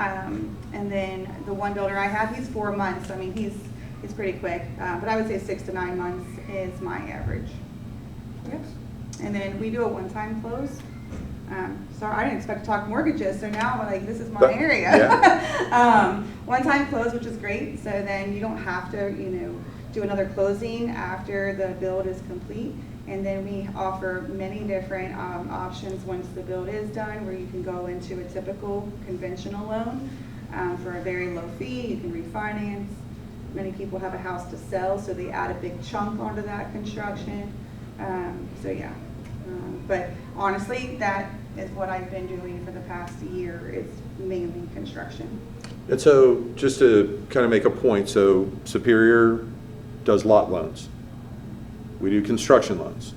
And then the one builder I have, he's 4 months. I mean, he's pretty quick. But I would say 6 to 9 months is my average. Yep. And then we do a one-time close. Sorry, I didn't expect to talk mortgages, so now I'm like, this is my area. Yeah. One-time close, which is great, so then you don't have to, do another closing after the build is complete. And then we offer many different options once the build is done, where you can go into a typical conventional loan for a very low fee. You can refinance. Many people have a house to sell, so they add a big chunk onto that construction. But honestly, that is what I've been doing for the past year. It's mainly construction. And so just to kind of make a point, so Superior does lot loans. We do construction loans.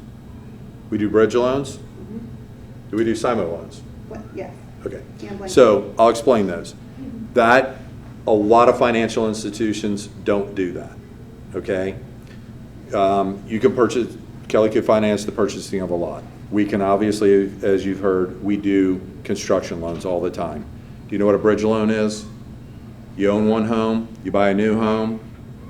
We do bridge loans. Do we do SIMO loans? Yes. Okay. And blanket. So I'll explain those. That, a lot of financial institutions don't do that, okay? You can purchase, Kelly could finance the purchasing of a lot. We can obviously, as you've heard, we do construction loans all the time. Do you know what a bridge loan is? You own one home, you buy a new home,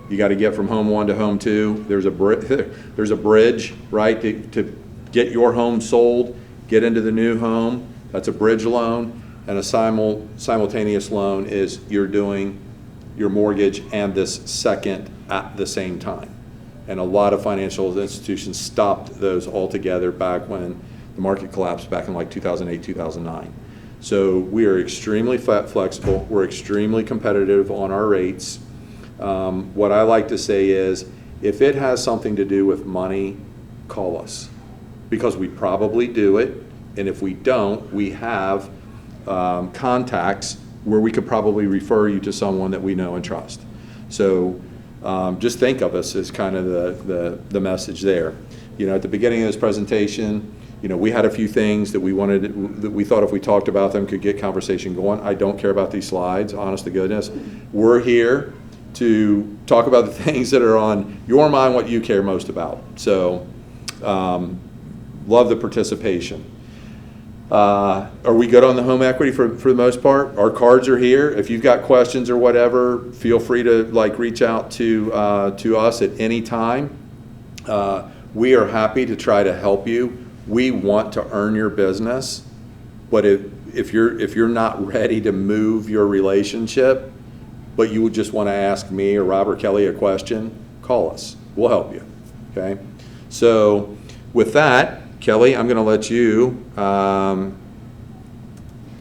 you got to get from home one to home two. There's a bridge, right, to get your home sold, get into the new home. That's a bridge loan. And a simultaneous loan is you're doing your mortgage and this second at the same time. And a lot of financial institutions stopped those altogether back when the market collapsed back in like 2008, 2009. So we are extremely flexible. We're extremely competitive on our rates. What I like to say is, if it has something to do with money, call us, because we probably do it. And if we don't, we have contacts where we could probably refer you to someone that we know and trust. So just think of us as kind of the message there. At the beginning of this presentation, we had a few things that we thought if we talked about them could get conversation going. I don't care about these slides, honest to goodness. We're here to talk about the things that are on your mind, what you care most about. So love the participation. Are we good on the home equity for the most part? Our cards are here. If you've got questions or whatever, feel free to reach out to us at any time. We are happy to try to help you. We want to earn your business, but if you're not ready to move your relationship, but you would just want to ask me or Rob or Kelly a question, call us. We'll help you. Okay. So with that, Kelly, I'm going to let you kind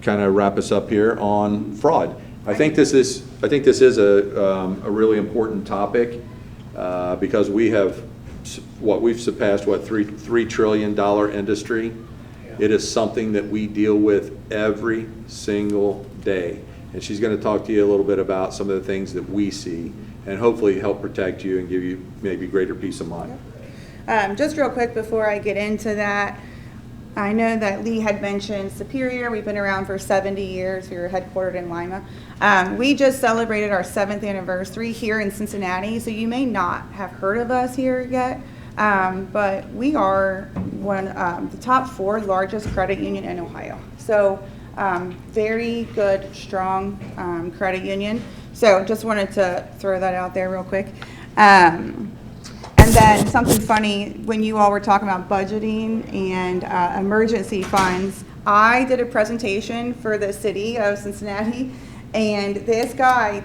of wrap us up here on fraud. I think this is a really important topic because we've surpassed $3 trillion industry. It is something that we deal with every single day, and she's going to talk to you a little bit about some of the things that we see, and hopefully help protect you and give you maybe greater peace of mind. Just real quick before I get into that, I know that Lee had mentioned Superior. We've been around for 70 years. We were headquartered in Lima. We just celebrated our 7th anniversary here in Cincinnati, so you may not have heard of us here yet, but we are one of the top 4 largest credit union in Ohio. So very good, strong credit union. So just wanted to throw that out there real quick. And then something funny, when you all were talking about budgeting and emergency funds, I did a presentation for the city of Cincinnati, and this guy,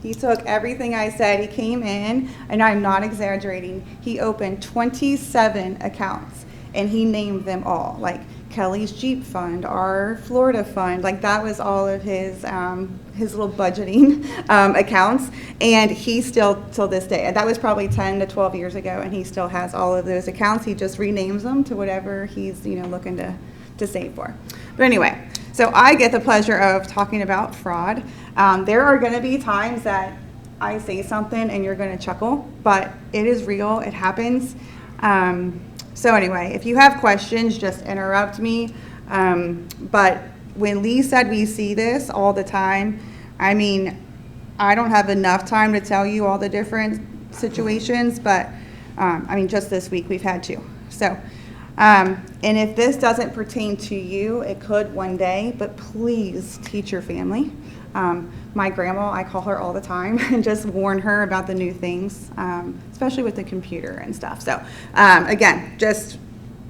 he took everything I said. He came in, and I'm not exaggerating, he opened 27 accounts, and he named them all, like Kelly's Jeep Fund, our Florida Fund, like that was all of his little budgeting accounts, and he still, till this day, and that was probably 10 to 12 years ago, and he still has all of those accounts. He just renames them to whatever he's looking to save for. But anyway, so I get the pleasure of talking about fraud. There are going to be times that I say something and you're going to chuckle, but it is real. It happens. So anyway, if you have questions, just interrupt me. But when Lee said we see this all the time, I mean, I don't have enough time to tell you all the different situations, but I mean, just this week we've had two. So, and if this doesn't pertain to you, it could one day, but please teach your family. My grandma, I call her all the time and just warn her about the new things, especially with the computer and stuff. So again, just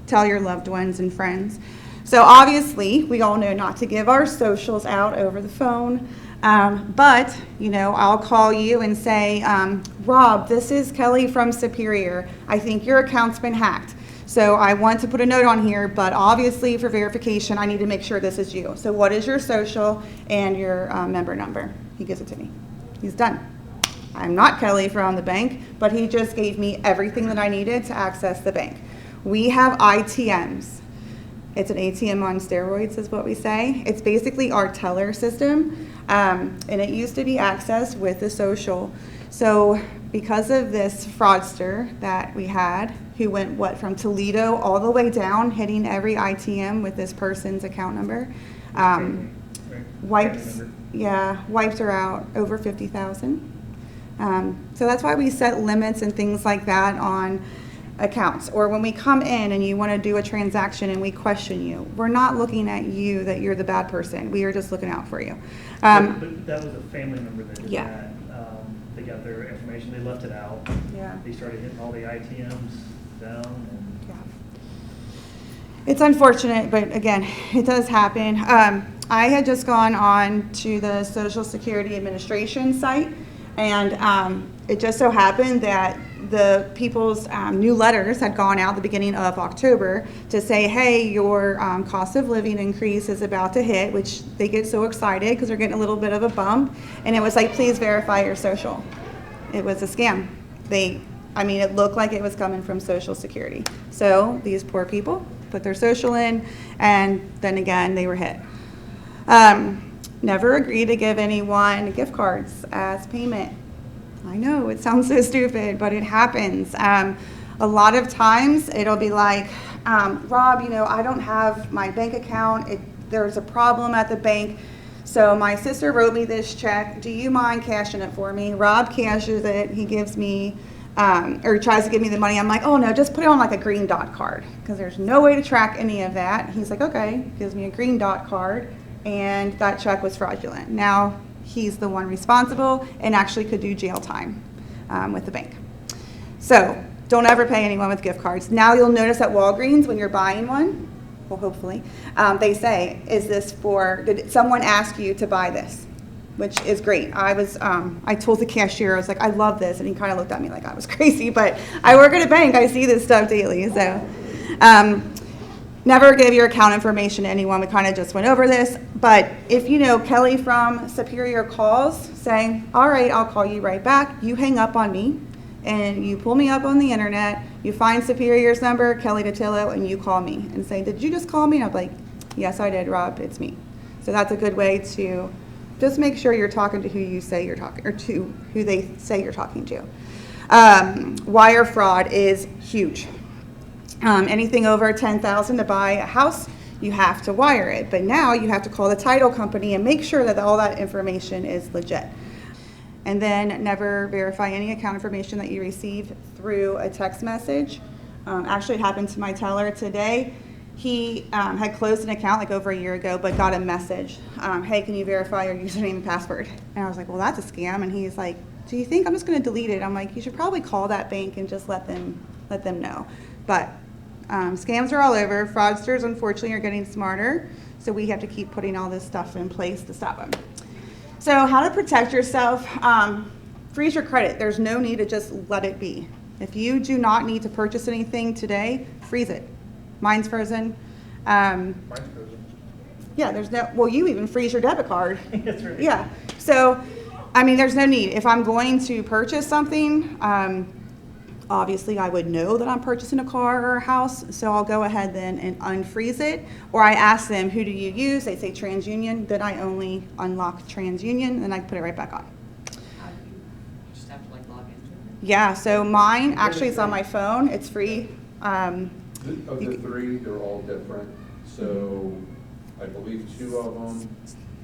tell your loved ones and friends. So obviously, we all know not to give our socials out over the phone. But, you know, I'll call you and say, Rob, this is Kelly from Superior. I think your account's been hacked. So I want to put a note on here, but obviously for verification, I need to make sure this is you. So what is your social and your member number? He gives it to me. He's done. I'm not Kelly from the bank, but he just gave me everything that I needed to access the bank. We have ITMs. It's an ATM on steroids is what we say. It's basically our teller system, and it used to be accessed with the social. So because of this fraudster that we had, who went, from Toledo all the way down, hitting every ITM with this person's account number, wipes her out over 50,000. So that's why we set limits and things like that on accounts. Or when we come in and you want to do a transaction and we question you, we're not looking at you that you're the bad person. We are just looking out for you. But that was a family member that did Yeah. that. They got their information, they left it out. Yeah. They started hitting all the ITMs down. And Yeah. It's unfortunate, but again, it does happen. I had just gone on to the Social Security Administration site, and it just so happened that the people's new letters had gone out the beginning of October to say, hey, your cost of living increase is about to hit, which they get so excited because they're getting a little bit of a bump. And it was like, please verify your social. It was a scam. It looked like it was coming from Social Security. So these poor people put their social in, and then again, they were hit. Never agree to give anyone gift cards as payment. I know, it sounds so stupid, but it happens. A lot of times, it'll be like, Rob, I don't have my bank account. There's a problem at the bank. So my sister wrote me this check. Do you mind cashing it for me? Rob cashes it. He gives me, or tries to give me the money. I'm like, oh no, just put it on like a green dot card, because there's no way to track any of that. He's like, okay, gives me a green dot card, and that check was fraudulent. Now he's the one responsible and actually could do jail time with the bank. So don't ever pay anyone with gift cards. Now you'll notice at Walgreens when you're buying one, well, hopefully, they say, did someone ask you to buy this? Which is great. I told the cashier, I was like, I love this. And he kind of looked at me like I was crazy, but I work at a bank. I see this stuff daily. So never give your account information to anyone. We kind of just went over this. But if Kelly from Superior calls saying, all right, I'll call you right back. You hang up on me and you pull me up on the internet. You find Superior's number, Kelly Datillo, and you call me and say, did you just call me? And I'm like, yes, I did, Rob. It's me. So that's a good way to just make sure you're talking to who you say you're talking, or to who they say you're talking to. Wire fraud is huge. Anything over $10,000 to buy a house, you have to wire it. But now you have to call the title company and make sure that all that information is legit. And then never verify any account information that you receive through a text message. Actually, it happened to my teller today. He had closed an account like over a year ago, but got a message, hey, can you verify your username and password? And I was like, well, that's a scam. And he's like, do you think I'm just going to delete it? I'm like, you should probably call that bank and just let them know. But scams are all over. Fraudsters, unfortunately, are getting smarter. So we have to keep putting all this stuff in place to stop them. So how to protect yourself, freeze your credit. There's no need to just let it be. If you do not need to purchase anything today, freeze it. Mine's frozen. mine's frozen. Yeah, you even freeze your debit card. That's right. Yeah, so, there's no need. If I'm going to purchase something, obviously I would know that I'm purchasing a car or a house, so I'll go ahead then and unfreeze it. Or I ask them, who do you use? They say TransUnion, then I only unlock TransUnion, and I put it right back on. Yeah, so mine actually is on my phone. It's free. Of You the c- three, they're all different. So I believe two of them,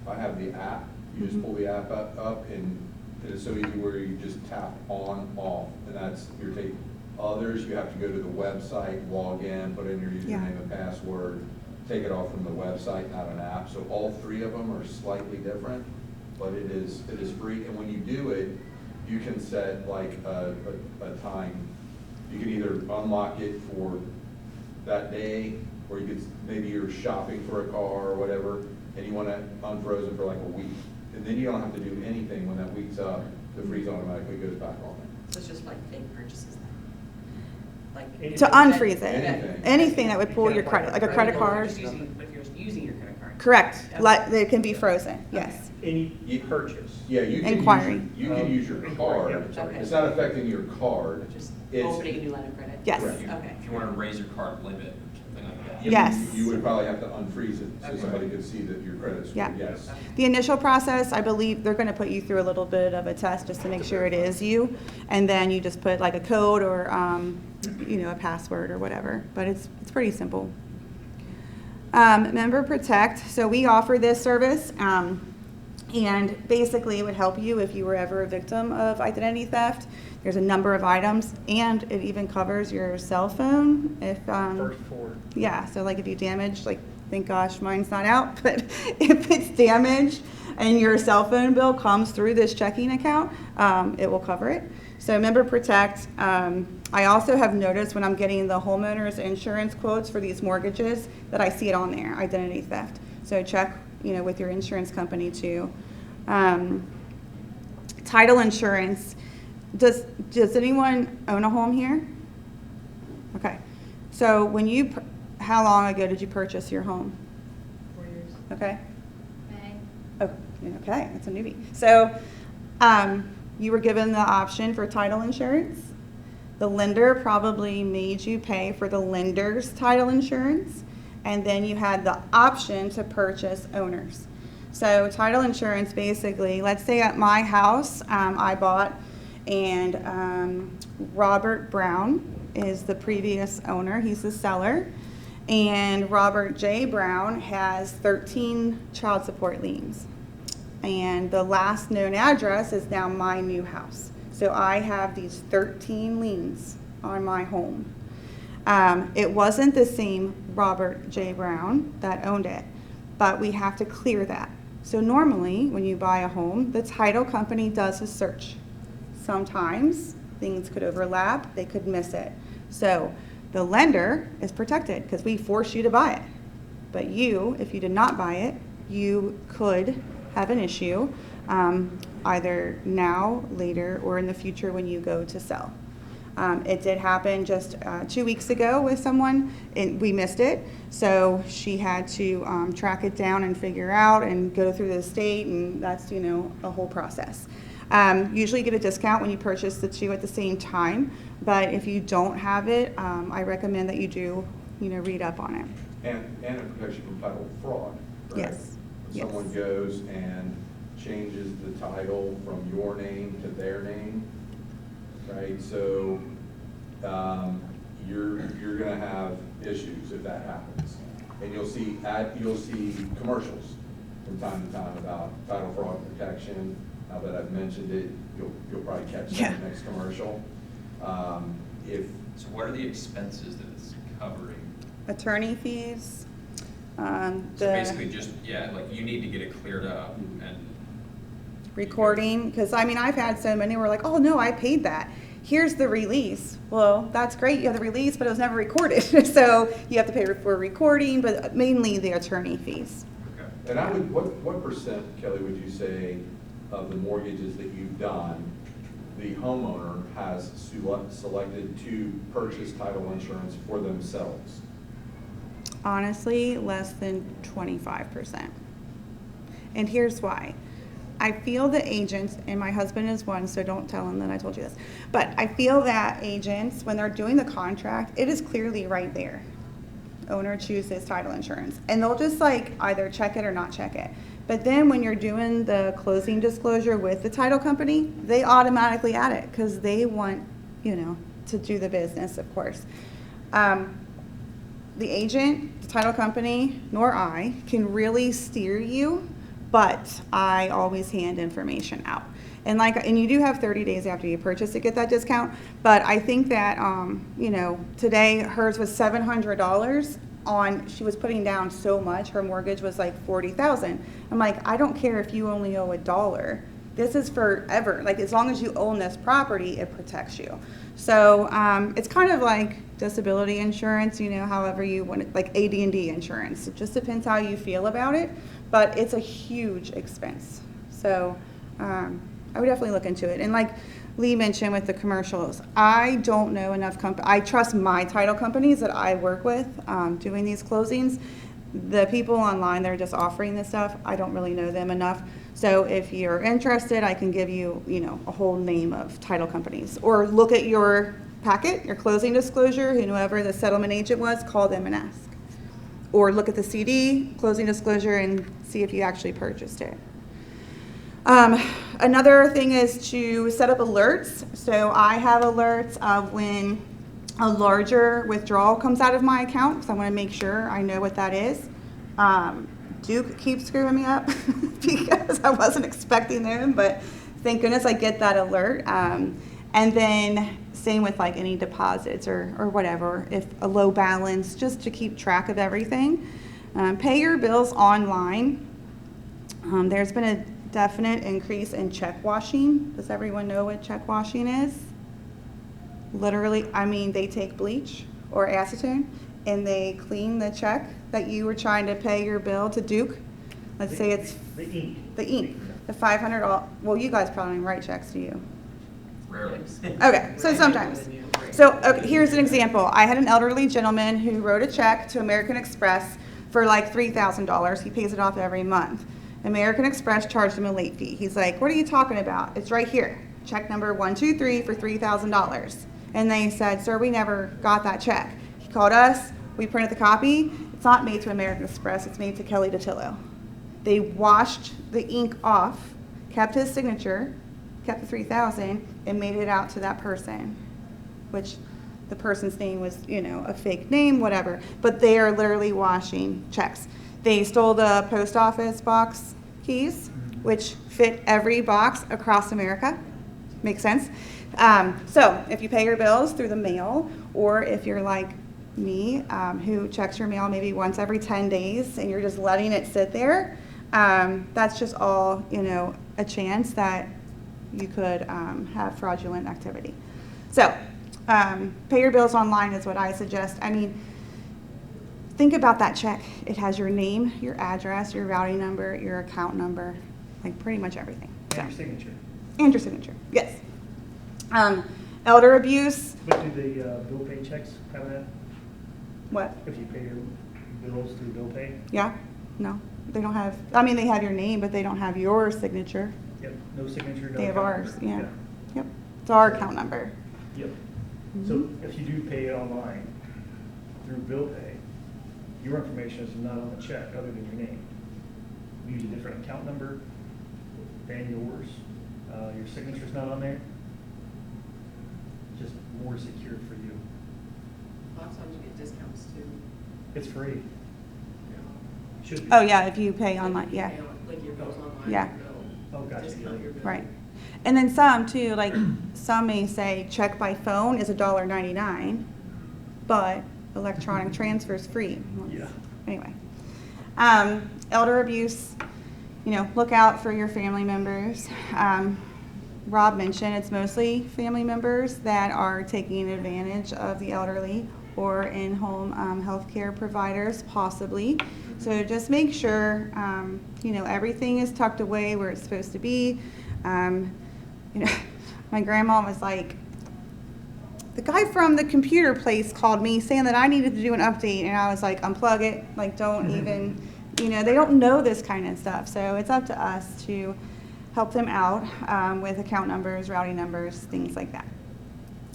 I have the app. You just pull the app up and it is so easy where you just tap on, off, and that's your take. Others, you have to go to the website, log in, put in your Yeah. username and password, take it off from the website, not an app. So all three of them are slightly different, but it is free. And when you do it, you can set like a time. You can either unlock it for that day, or you could, maybe you're shopping for a car or whatever, and you want it unfrozen for like a week. And then you don't have to do anything when that week's up, the freeze automatically goes back on. So it's just like fake purchases then? Like. To unfreeze it. Anything. Anything that would pull your credit, like a credit card. Just using, if you're using your credit card. Correct. Okay. Like, they can be frozen, yes. Any purchase. Yeah, you can Inquiry. you can use your Inquiry, card. yeah, sorry. It's not affecting your card. Just It's- opening a new line of credit? Yes. Correct. Okay. If you want to raise your card limit, or something like that. Yes. You would probably have to unfreeze it, so Okay. somebody could see that your credit score, Yeah. yes. The initial process, I believe, they're gonna put you through a little bit of a test just to make sure it is you. And then you just put like a code or, a password or whatever, but it's pretty simple. Member Protect, so we offer this service, and basically it would help you if you were ever a victim of identity theft. There's a number of items, and it even covers your cell phone if, First four. yeah, so like if you damage, like, thank gosh, mine's not out, but if it's damaged and your cell phone bill comes through this checking account, it will cover it. So Member Protect, I also have noticed when I'm getting the homeowner's insurance quotes for these mortgages that I see it on there, identity theft. So check, with your insurance company too. Title insurance, does anyone own a home here? Okay, so when how long ago did you purchase your home? 4 years. Okay. Oh, okay, that's a newbie. So, you were given the option for title insurance. The lender probably made you pay for the lender's title insurance, and then you had the option to purchase owners. So title insurance, basically, let's say at my house, I bought, and Robert Brown is the previous owner, he's the seller, and Robert J. Brown has 13 child support liens. And the last known address is now my new house. So I have these 13 liens on my home. It wasn't the same Robert J. Brown that owned it, but we have to clear that. So normally, when you buy a home, the title company does a search. Sometimes things could overlap, they could miss it. So the lender is protected because we force you to buy it. But you, if you did not buy it, you could have an issue either now, later, or in the future when you go to sell. It did happen just 2 weeks ago with someone, and we missed it. So she had to track it down and figure out and go through the state, and that's, a whole process. Usually you get a discount when you purchase the two at the same time, but if you don't have it, I recommend that you do, read up on it. And it protects you from title fraud, correct? Yes. If Yes. someone goes and changes the title from your name to their name, right? So, you're gonna have issues if that happens. And you'll see commercials from time to time about title fraud protection. Now that I've mentioned it, you'll probably catch Yeah. that next commercial. So what are the expenses that it's covering? Attorney fees. So basically just, like you need to get it cleared up and. Recording, because I've had so many where like, oh no, I paid that. Here's the release. Well, that's great, you have the release, but it was never recorded. So you have to pay for recording, but mainly the attorney fees. Okay. And what percent, Kelly, would you say of the mortgages that you've done, the homeowner has selected to purchase title insurance for themselves? Honestly, less than 25%. And here's why. I feel the agents, and my husband is one, so don't tell him that I told you this, but I feel that agents, when they're doing the contract, it is clearly right there. Owner chooses title insurance. And they'll just either check it or not check it. But then when you're doing the closing disclosure with the title company, they automatically add it because they want, to do the business, of course. The agent, the title company, nor I can really steer you, but I always hand information out. And you do have 30 days after you purchase to get that discount, but I think that, today hers was $700 she was putting down so much, her mortgage was like $40,000. I'm like, I don't care if you only owe $1. This is forever. Like, as long as you own this property, it protects you. So it's kind of like disability insurance, however you want it, like AD&D insurance. It just depends how you feel about it, but it's a huge expense. So I would definitely look into it. And like Lee mentioned with the commercials, I don't know enough I trust my title companies that I work with doing these closings. The people online that are just offering this stuff, I don't really know them enough. So if you're interested, I can give you, a whole name of title companies. Or look at your packet, your closing disclosure, whoever the settlement agent was, call them and ask. Or look at the CD, closing disclosure, and see if you actually purchased it. Another thing is to set up alerts. So I have alerts of when a larger withdrawal comes out of my account, because I want to make sure I know what that is. Duke keeps screwing me up because I wasn't expecting them, but thank goodness I get that alert. And then same with like any deposits or whatever, if a low balance, just to keep track of everything. Pay your bills online. There's been a definite increase in check washing. Does everyone know what check washing is? Literally, they take bleach or acetone and they clean the check that you were trying to pay your bill to Duke. Let's say it's The ink. the ink, the $500. Well, you guys probably don't write checks, do you? Rarely. Okay, so sometimes. So okay, here's an example. I had an elderly gentleman who wrote a check to American Express for like $3,000. He pays it off every month. American Express charged him a late fee. He's like, what are you talking about? It's right here. Check number 123 for $3,000. And they said, sir, we never got that check. He called us. We printed the copy. It's not made to American Express. It's made to Kelly DeTillo. They washed the ink off, kept his signature, kept the $3,000, and made it out to that person, which the person's name was, a fake name, whatever. But they are literally washing checks. They stole the post office box keys, which fit every box across America. Makes sense? So if you pay your bills through the mail, or if you're like me, who checks your mail maybe once every 10 days and you're just letting it sit there, that's just all, a chance that you could have fraudulent activity. So pay your bills online is what I suggest. Think about that check. It has your name, your address, your routing number, your account number, like pretty much everything. And your signature. And your signature, yes. Elder abuse. But do the bill pay checks have that? What? If you pay your bills through bill pay? Yeah? No, they don't have. They have your name, but they don't have your signature. Yep, no signature, no They have account ours. number. Yeah. Yep. It's our account number. Yep. So if you do pay it online through bill pay, your information is not on the check other than your name. We use a different account number than yours. Your signature's not on there. Just more secure for you. A lot of times you get discounts too. It's free. Should be. Oh yeah, if you pay online, yeah. Like your bills online. Yeah. Your bill, Oh, gotcha, discount yeah. your bill. Right. And then some too, like some may say check by phone is $1.99, but electronic transfer is free. Yeah. Anyway, elder abuse, look out for your family members. Rob mentioned it's mostly family members that are taking advantage of the elderly or in-home healthcare providers, possibly. So just make sure, everything is tucked away where it's supposed to be. My grandma was like, the guy from the computer place called me saying that I needed to do an update, and I was like, unplug it, like don't even, they don't know this kind of stuff. So it's up to us to help them out with account numbers, routing numbers, things like that.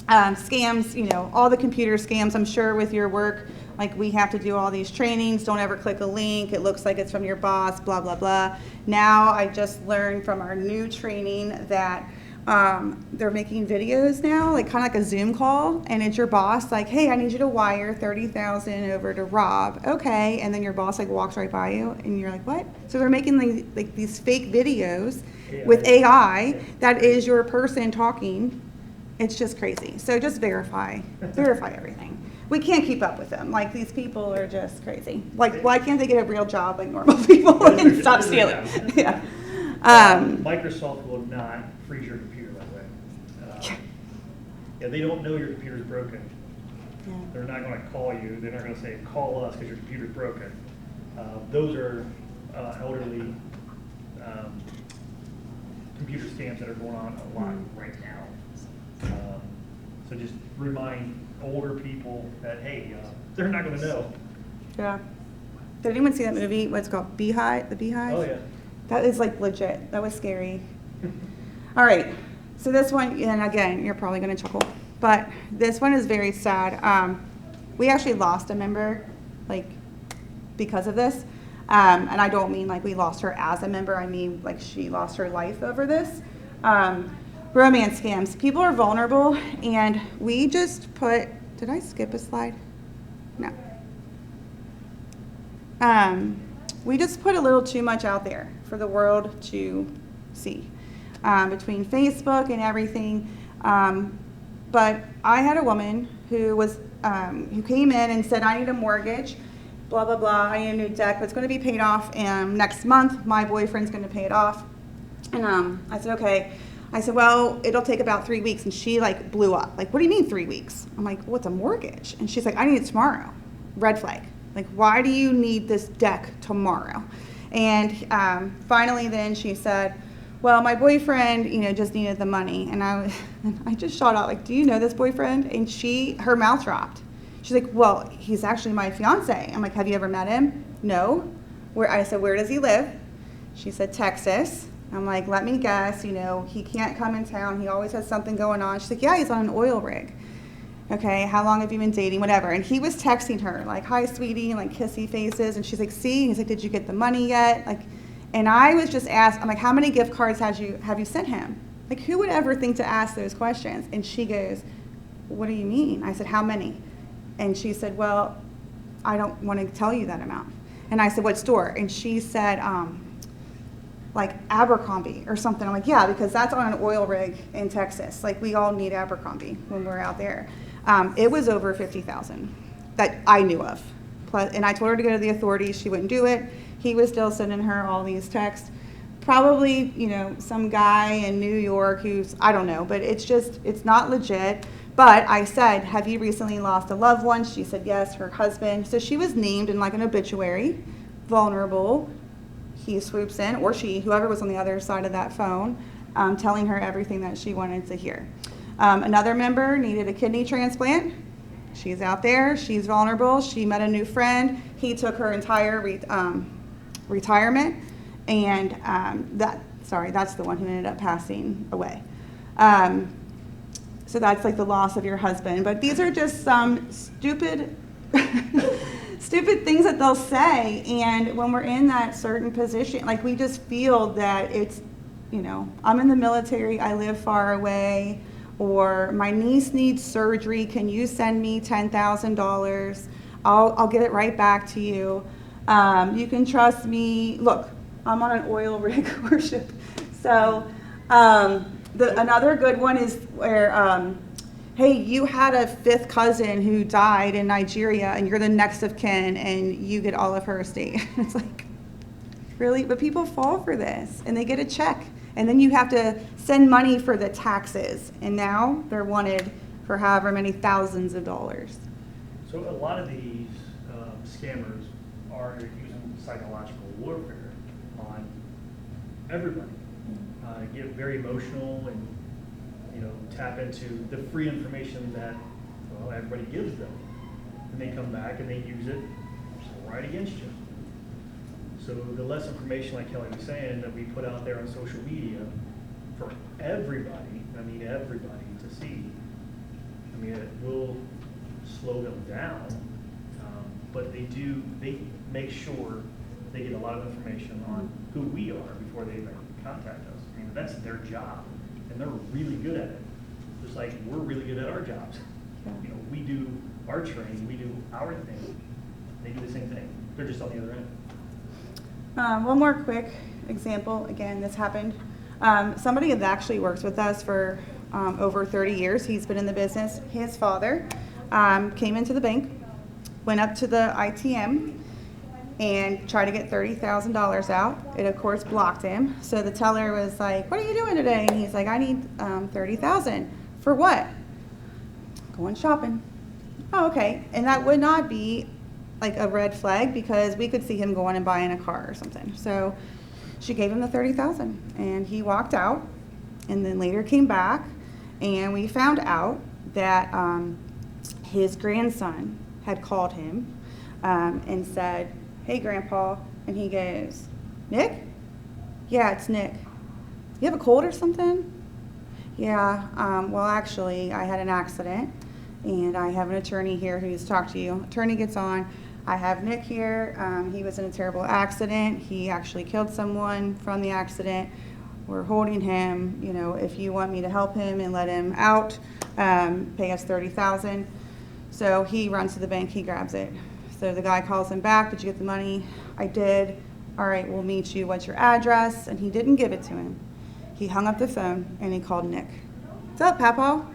Scams, all the computer scams, I'm sure with your work, Like, we have to do all these trainings, don't ever click a link, it looks like it's from your boss, blah, blah, blah. Now, I just learned from our new training that they're making videos now, like kind of like a Zoom call, and it's your boss, like, hey, I need you to wire 30,000 over to Rob. Okay, and then your boss like walks right by you, and you're like, what? So they're making like these fake videos with AI that is your person talking. It's just crazy. So just verify everything. We can't keep up with them. Like, these people are just crazy. Like, why can't they get a real job like normal people and stop stealing? Yeah. Microsoft will not freeze your computer that way. Yeah, they don't know your computer's broken. Yeah. They're not going to call you. They're not going to say, call us because your computer's broken. Those are elderly computer scams that are going on a lot right now. So just remind older people that, hey, they're not going to know. Yeah. Did anyone see that movie? What's it called? Beehive? The Beehive? Oh, yeah. That is like legit. That was scary. All right. So this one, and again, you're probably going to chuckle, but this one is very sad. We actually lost a member, like, because of this. And I don't mean like we lost her as a member. I mean like she lost her life over this. Romance scams. People are vulnerable, and we just put, did I skip a slide? No. We just put a little too much out there for the world to see, between Facebook and everything. But I had a woman who was, who came in and said, I need a mortgage, blah, blah, blah. I need a new deck, but it's going to be paid off next month. My boyfriend's going to pay it off. And I said, okay. I said, well, it'll take about 3 weeks. And she like blew up. Like, what do you mean 3 weeks? I'm like, what's a mortgage? And she's like, I need it tomorrow. Red flag. Like, why do you need this deck tomorrow? And finally then she said, well, my boyfriend, just needed the money. And I just shot out, like, do you know this boyfriend? And her mouth dropped. She's like, well, he's actually my fiance. I'm like, have you ever met him? No. I said, where does he live? She said, Texas. I'm like, let me guess, he can't come in town. He always has something going on. She's like, yeah, he's on an oil rig. Okay, how long have you been dating? Whatever. And he was texting her, like, hi, sweetie, and like kissy faces. And she's like, see? And he's like, did you get the money yet? Like, and I was just asked, I'm like, how many gift cards have you sent him? Like, who would ever think to ask those questions? And she goes, what do you mean? I said, how many? And she said, well, I don't want to tell you that amount. And I said, what store? And she said, like Abercrombie or something. I'm like, yeah, because that's on an oil rig in Texas. Like, we all need Abercrombie when we're out there. It was over $50,000 that I knew of. Plus, and I told her to go to the authorities. She wouldn't do it. He was still sending her all these texts. Probably, some guy in New York who's, I don't know, but it's not legit. But I said, have you recently lost a loved one? She said, yes, her husband. So she was named in like an obituary, vulnerable. He swoops in, or she, whoever was on the other side of that phone, telling her everything that she wanted to hear. Another member needed a kidney transplant. She's out there. She's vulnerable. She met a new friend. He took her entire retirement, and that's the one who ended up passing away. So that's like the loss of your husband. But these are just some stupid things that they'll say. And when we're in that certain position, like, we just feel that it's, I'm in the military, I live far away, or my niece needs surgery, can you send me $10,000? I'll get it right back to you. You can trust me. Look, I'm on an oil rig worship. So another good one is where, hey, you had a fifth cousin who died in Nigeria and you're the next of kin and you get all of her estate. It's like, really? But people fall for this and they get a check. And then you have to send money for the taxes. And now they're wanted for however many thousands of dollars. So a lot of these scammers are using psychological warfare on everybody. Get very emotional and tap into the free information that everybody gives them, and they come back and they use it right against you. So the less information, like Kelly was saying, that we put out there on social media for everybody, to see, it will slow them down. but they make sure they get a lot of information on who we are before they even contact us. I mean, that's their job, and they're really good at it. Just like we're really good at our jobs. You know, we do our training, we do our thing. They do the same thing. They're just on the other end. One more quick example. Again, this happened. Somebody that actually works with us for over 30 years. He's been in the business. His father came into the bank, went up to the ITM, and tried to get $30,000 out. It of course blocked him. So the teller was like, "What are you doing today?" And he's like, "I need $30,000 for what?" "Going shopping." "Oh, okay." And that would not be like a red flag because we could see him going and buying a car or something. So she gave him the $30,000 and he walked out, and then later came back, and we found out that his grandson had called him and said, "Hey, Grandpa," and he goes, "Nick?" "Yeah, it's Nick." "You have a cold or something?" "Yeah, well, actually, I had an accident, and I have an attorney here who's talked to you." Attorney gets on. "I have Nick here. He was in a terrible accident. He actually killed someone from the accident. We're holding him. You know, if you want me to help him and let him out, pay us $30,000. So he runs to the bank. He grabs it. So the guy calls him back. "Did you get the money?" "I did." "All right, we'll meet you. What's your address?" And he didn't give it to him. He hung up the phone and he called Nick. "What's up, Papa?"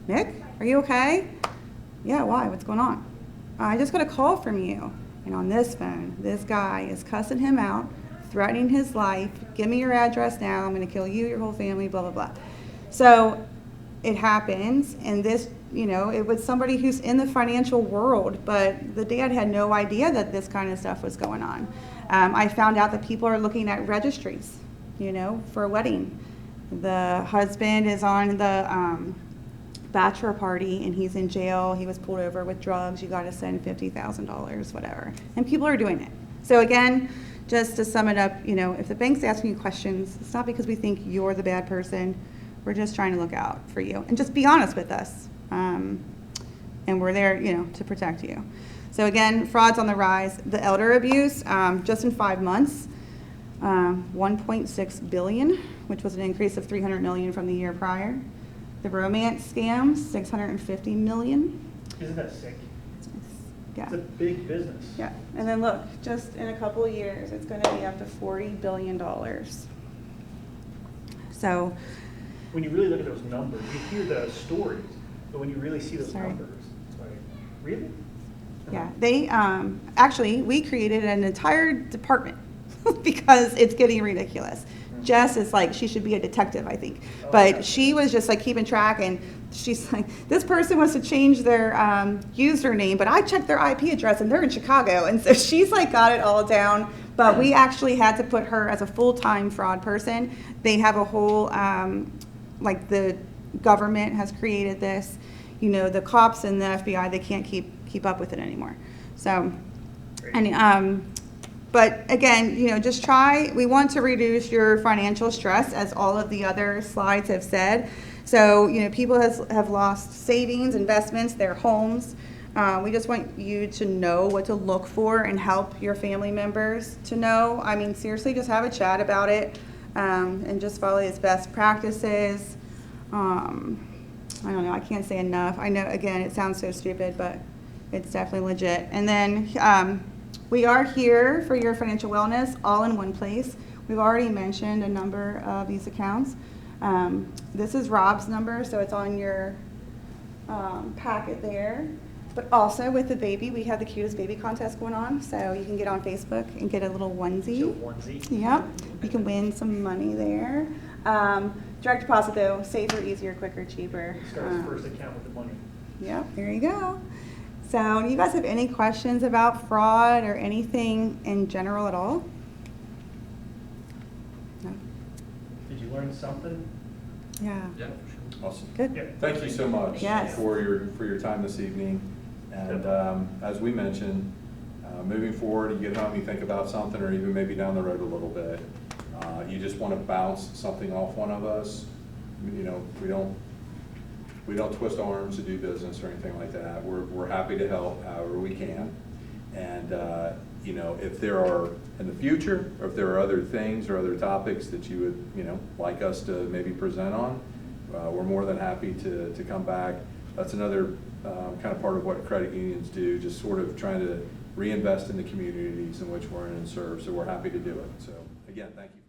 "Nick, are you okay?" "Yeah, why? What's going on?" "I just got a call from you. And on this phone, this guy is cussing him out, threatening his life. Give me your address now. I'm going to kill you, your whole family, blah, blah, blah." So it happens, and this, you know, it was somebody who's in the financial world, but the dad had no idea that this kind of stuff was going on. I found out that people are looking at registries, you know, for a wedding. The husband is on the bachelor party and he's in jail. He was pulled over with drugs. You got to send $50,000, whatever. And people are doing it. So again, just to sum it up, you know, if the bank's asking you questions, it's not because we think you're the bad person. We're just trying to look out for you and just be honest with us. And we're there, you know, to protect you. So again, fraud's on the rise. The elder abuse, just in 5 months, 1.6 billion, which was an increase of 300 million from the year prior. The romance scams, 650 million. Isn't that sick? Yeah. It's a big business. Yeah, and then look, just in a couple of years, it's going to be up to $40 billion. So, When you really look at those numbers, you hear the stories, but when you really see those Sorry. numbers, it's like, really? yeah, they actually, we created an entire department because it's getting ridiculous. Jess is like, she should be a detective, I think. Oh, But okay. she was just like keeping track, and she's like, this person wants to change their username, but I checked their IP address and they're in Chicago. And so she's like got it all down. But we actually had to put her as a full-time fraud person. They have a whole, like the government has created this. You know, the cops and the FBI, they can't keep up with it anymore. So, and but again, you know, just try. We want to reduce your financial stress, as all of the other slides have said. So, you know, people have lost savings, investments, their homes. We just want you to know what to look for and help your family members to know. I mean, seriously, just have a chat about it and just follow its best practices. I don't know. I can't say enough. I know, again, it sounds so stupid, but it's definitely legit. And then we are here for your financial wellness, all in one place. We've already mentioned a number of these accounts. This is Rob's number, so it's on your packet there. But also with the baby, we have the cutest baby contest going on, so you can get on Facebook and get a little onesie. So onesie. Yep, you can win some money there. Direct deposit though, safer, easier, quicker, cheaper. Start his first account with the money. Yep, there you go. So do you guys have any questions about fraud or anything in general at all? No? Did you learn something? Yeah, Yeah, for sure. Awesome. good. Yeah. Thank you so much Yes. for your time this evening. And as we mentioned, moving forward, you get home, you think about something, or even maybe down the road a little bit. You just want to bounce something off one of us. You know, we don't twist arms to do business or anything like that. We're happy to help however we can. And, you know, if there are, in the future, or if there are other things or other topics that you would, you know, like us to maybe present on, we're more than happy to come back. That's another kind of part of what credit unions do, just sort of trying to reinvest in the communities in which we're in and serve. So we're happy to do it. So again, thank you.